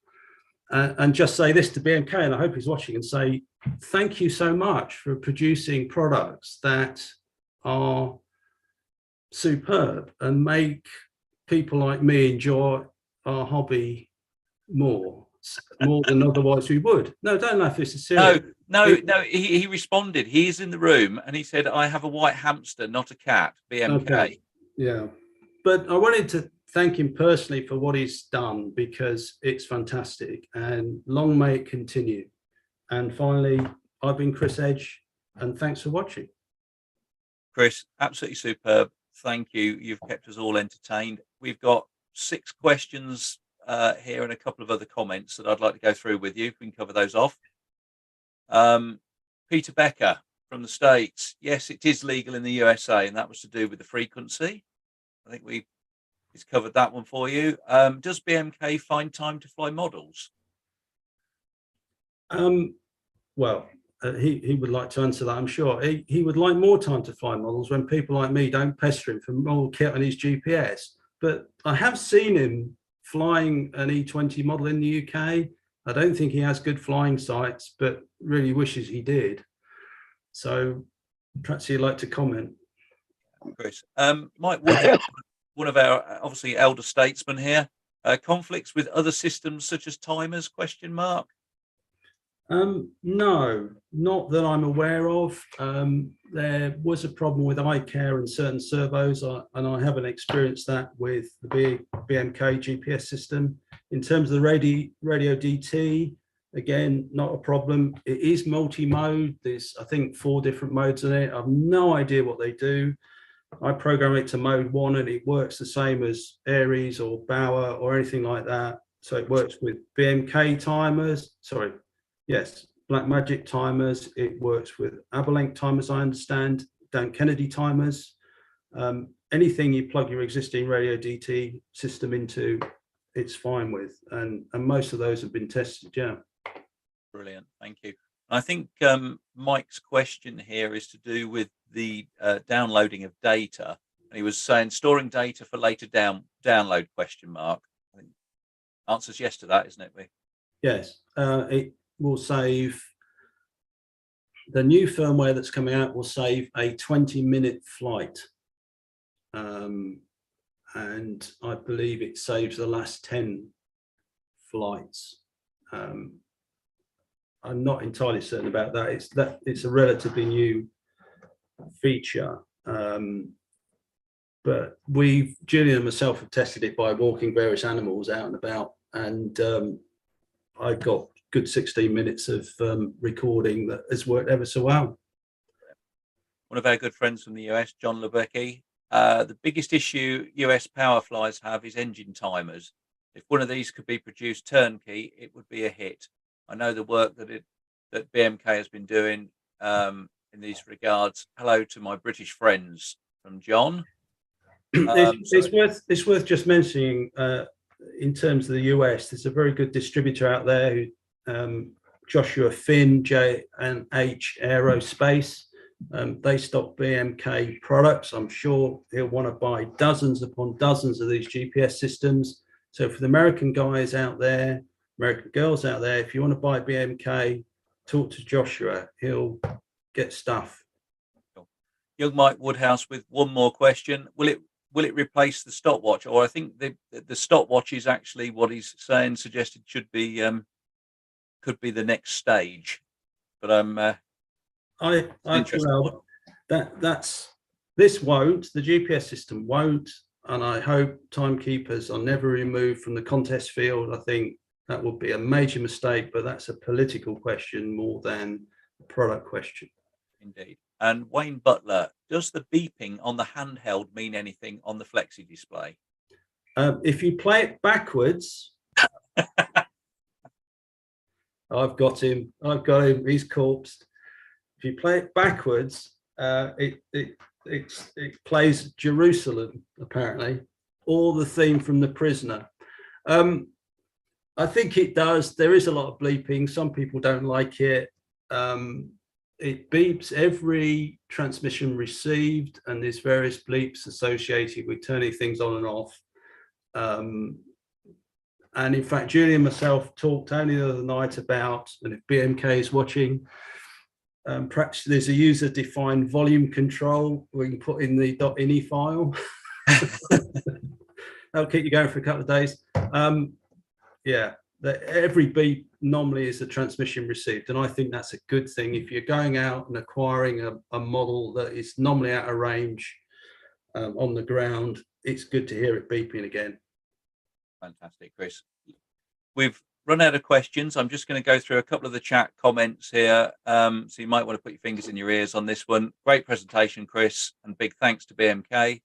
and just say this to BMK, and I hope he's watching, and say thank you so much for producing products that are superb and make people like me enjoy our hobby more than otherwise we would. No, don't laugh, this is serious. No, he responded. He's in the room and he said, I have a white hamster, not a cat, BMK. Okay. Yeah. But I wanted to thank him personally for what he's done, because it's fantastic, and long may it continue. And finally, I've been Chris Edge, and thanks for watching. Chris, absolutely superb. Thank you. You've kept us all entertained. We've got 6 questions here and a couple of other comments that I'd like to go through with you. We can cover those off. Peter Becker from the States. Yes, it is legal in the USA, and that was to do with the frequency. I think he's covered that one for you. Does BMK find time to fly models? Well, he would like to answer that, I'm sure. He would like more time to fly models when people like me don't pester him for more kit on his GPS. But I have seen him flying an E20 model in the UK. I don't think he has good flying sights, but really wishes he did. So perhaps you'd like to comment. Chris, Mike Wood, one of our obviously elder statesmen here, conflicts with other systems such as timers, question mark? No, not that I'm aware of. There was a problem with iCare and certain servos, and I haven't experienced that with the BMK GPS system. In terms of the radio DT, again, not a problem. It is multi-mode. There's, I think, 4 different modes in it. I've no idea what they do. I program it to mode 1 and it works the same as Aries or Bauer or anything like that. So it works with BMK timers. Sorry. Yes, Blackmagic timers. It works with Aberlink timers, I understand, Dan Kennedy timers. Anything you plug your existing radio DT system into, it's fine with. And most of those have been tested, yeah. Brilliant, thank you. I think Mike's question here is to do with the downloading of data. And he was saying storing data for later download, question mark. I think answer's yes to that, isn't it? Yes, it will save, the new firmware that's coming out will save a 20-minute flight. And I believe it saves the last 10 flights. I'm not entirely certain about that. It's a relatively new feature. But Julian and myself have tested it by walking various animals out and about, and I got good 16 minutes of recording that has worked ever so well. One of our good friends from the US, John Lebecki, the biggest issue US power flies have is engine timers. If one of these could be produced turnkey, it would be a hit. I know the work that BMK has been doing in these regards. Hello to my British friends from John. It's worth just mentioning, in terms of the US, there's a very good distributor out there who Joshua Finn, J&H Aerospace. They stock BMK products. I'm sure he'll want to buy dozens upon dozens of these GPS systems. So for the American guys out there, American girls out there, if you want to buy BMK, talk to Joshua. He'll get stuff. Young Mike Woodhouse with one more question. Will it replace the stopwatch? Or I think the stopwatch is actually what he's saying, suggested should be could be the next stage. But well, that's this won't, the GPS system won't, and I hope timekeepers are never removed from the contest field. I think that would be a major mistake, but that's a political question more than a product question. Indeed. And Wayne Butler, does the beeping on the handheld mean anything on the Flexi display? If you play it backwards, I've got him. He's corpsed. If you play it backwards, it plays Jerusalem, apparently, or the theme from The Prisoner. I think it does. There is a lot of bleeping. Some people don't like it. It beeps every transmission received, and there's various bleeps associated with turning things on and off. And in fact, Julie and myself talked only the other night about, and if BMK is watching, perhaps there's a user-defined volume control we can put in the .ini file. That'll keep you going for a couple of days. Yeah, every beep normally is a transmission received, and I think that's a good thing. If you're going out and acquiring a model that is normally out of range on the ground, it's good to hear it beeping again. Fantastic, Chris. We've run out of questions. I'm just going to go through a couple of the chat comments here. So you might want to put your fingers in your ears on this one. Great presentation, Chris, and big thanks to BMK.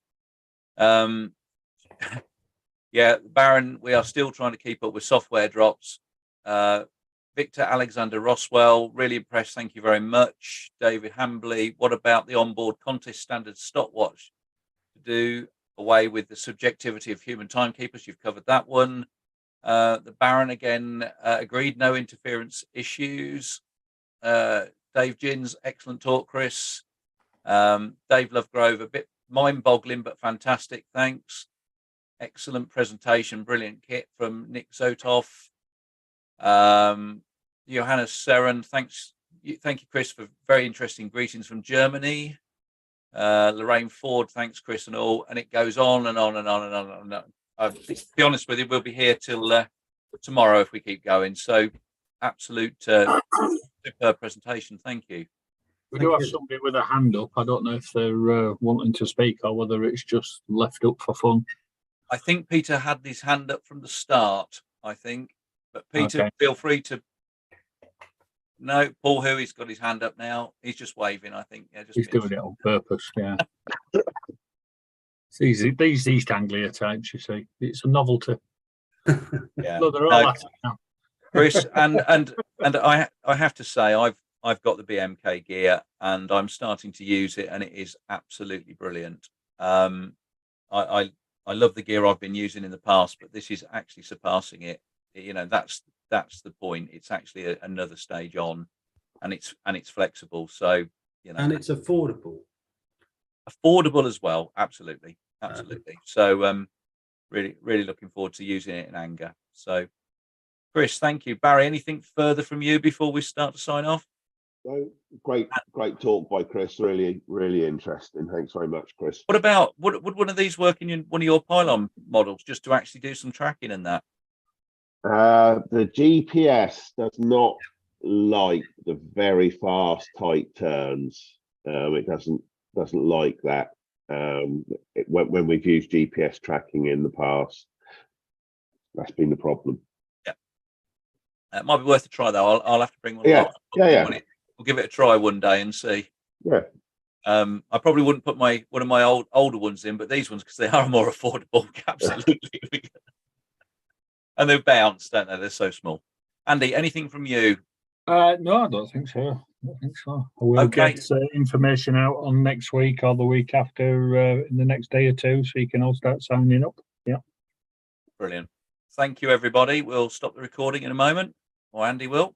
Yeah, Baron, we are still trying to keep up with software drops. Victor Alexander Roswell, really impressed. Thank you very much. David Hambley, what about the onboard contest standard stopwatch to do away with the subjectivity of human timekeepers? You've covered that one. The Baron again agreed, no interference issues. Dave Gins, excellent talk, Chris. Dave Lovegrove, a bit mind-boggling but fantastic, thanks. Excellent presentation, brilliant kit from Nick Zotoff. Johannes Seren, thank you, Chris, for very interesting greetings from Germany. Lorraine Ford, thanks, Chris, and all. And it goes on and on and on and on and on. To be honest with you, we'll be here till tomorrow if we keep going. So, absolute superb presentation. Thank you. We do have somebody with a hand up. I don't know if they're wanting to speak or whether it's just left up for fun. I think Peter had his hand up from the start, I think. But Peter, feel free to. No, Paul Huey's got his hand up now. He's just waving, I think. Yeah, he's doing it on purpose, yeah. It's these East Anglia types, you see. It's a novelty. Yeah. Look, they're all at it now. Chris, and I have to say, I've got the BMK gear and I'm starting to use it, and it is absolutely brilliant. I love the gear I've been using in the past, but this is actually surpassing it. You know, that's the point. It's actually another stage on, and it's flexible. So, you know, and it's affordable as well. Absolutely. So, really looking forward to using it in anger. So, Chris, thank you. Barry, anything further from you before we start to sign off? No, great talk by Chris. Really interesting. Thanks very much, Chris. What about would one of these work in one of your pylon models, just to actually do some tracking and that? The GPS does not like the very fast, tight turns. It doesn't like that. When we've used GPS tracking in the past, that's been the problem. Yeah, it might be worth a try though. I'll have to bring one. Yeah. We'll give it a try one day and see. Yeah. I probably wouldn't put one of my older ones in, but these ones, because they are more affordable, absolutely. And they bounce, don't they? They're so small. Andy, anything from you? No, I don't think so. We'll get information out on next week or the week after in the next day or two, so you can all start signing up. Yeah. Brilliant. Thank you, everybody. We'll stop the recording in a moment, or Andy will.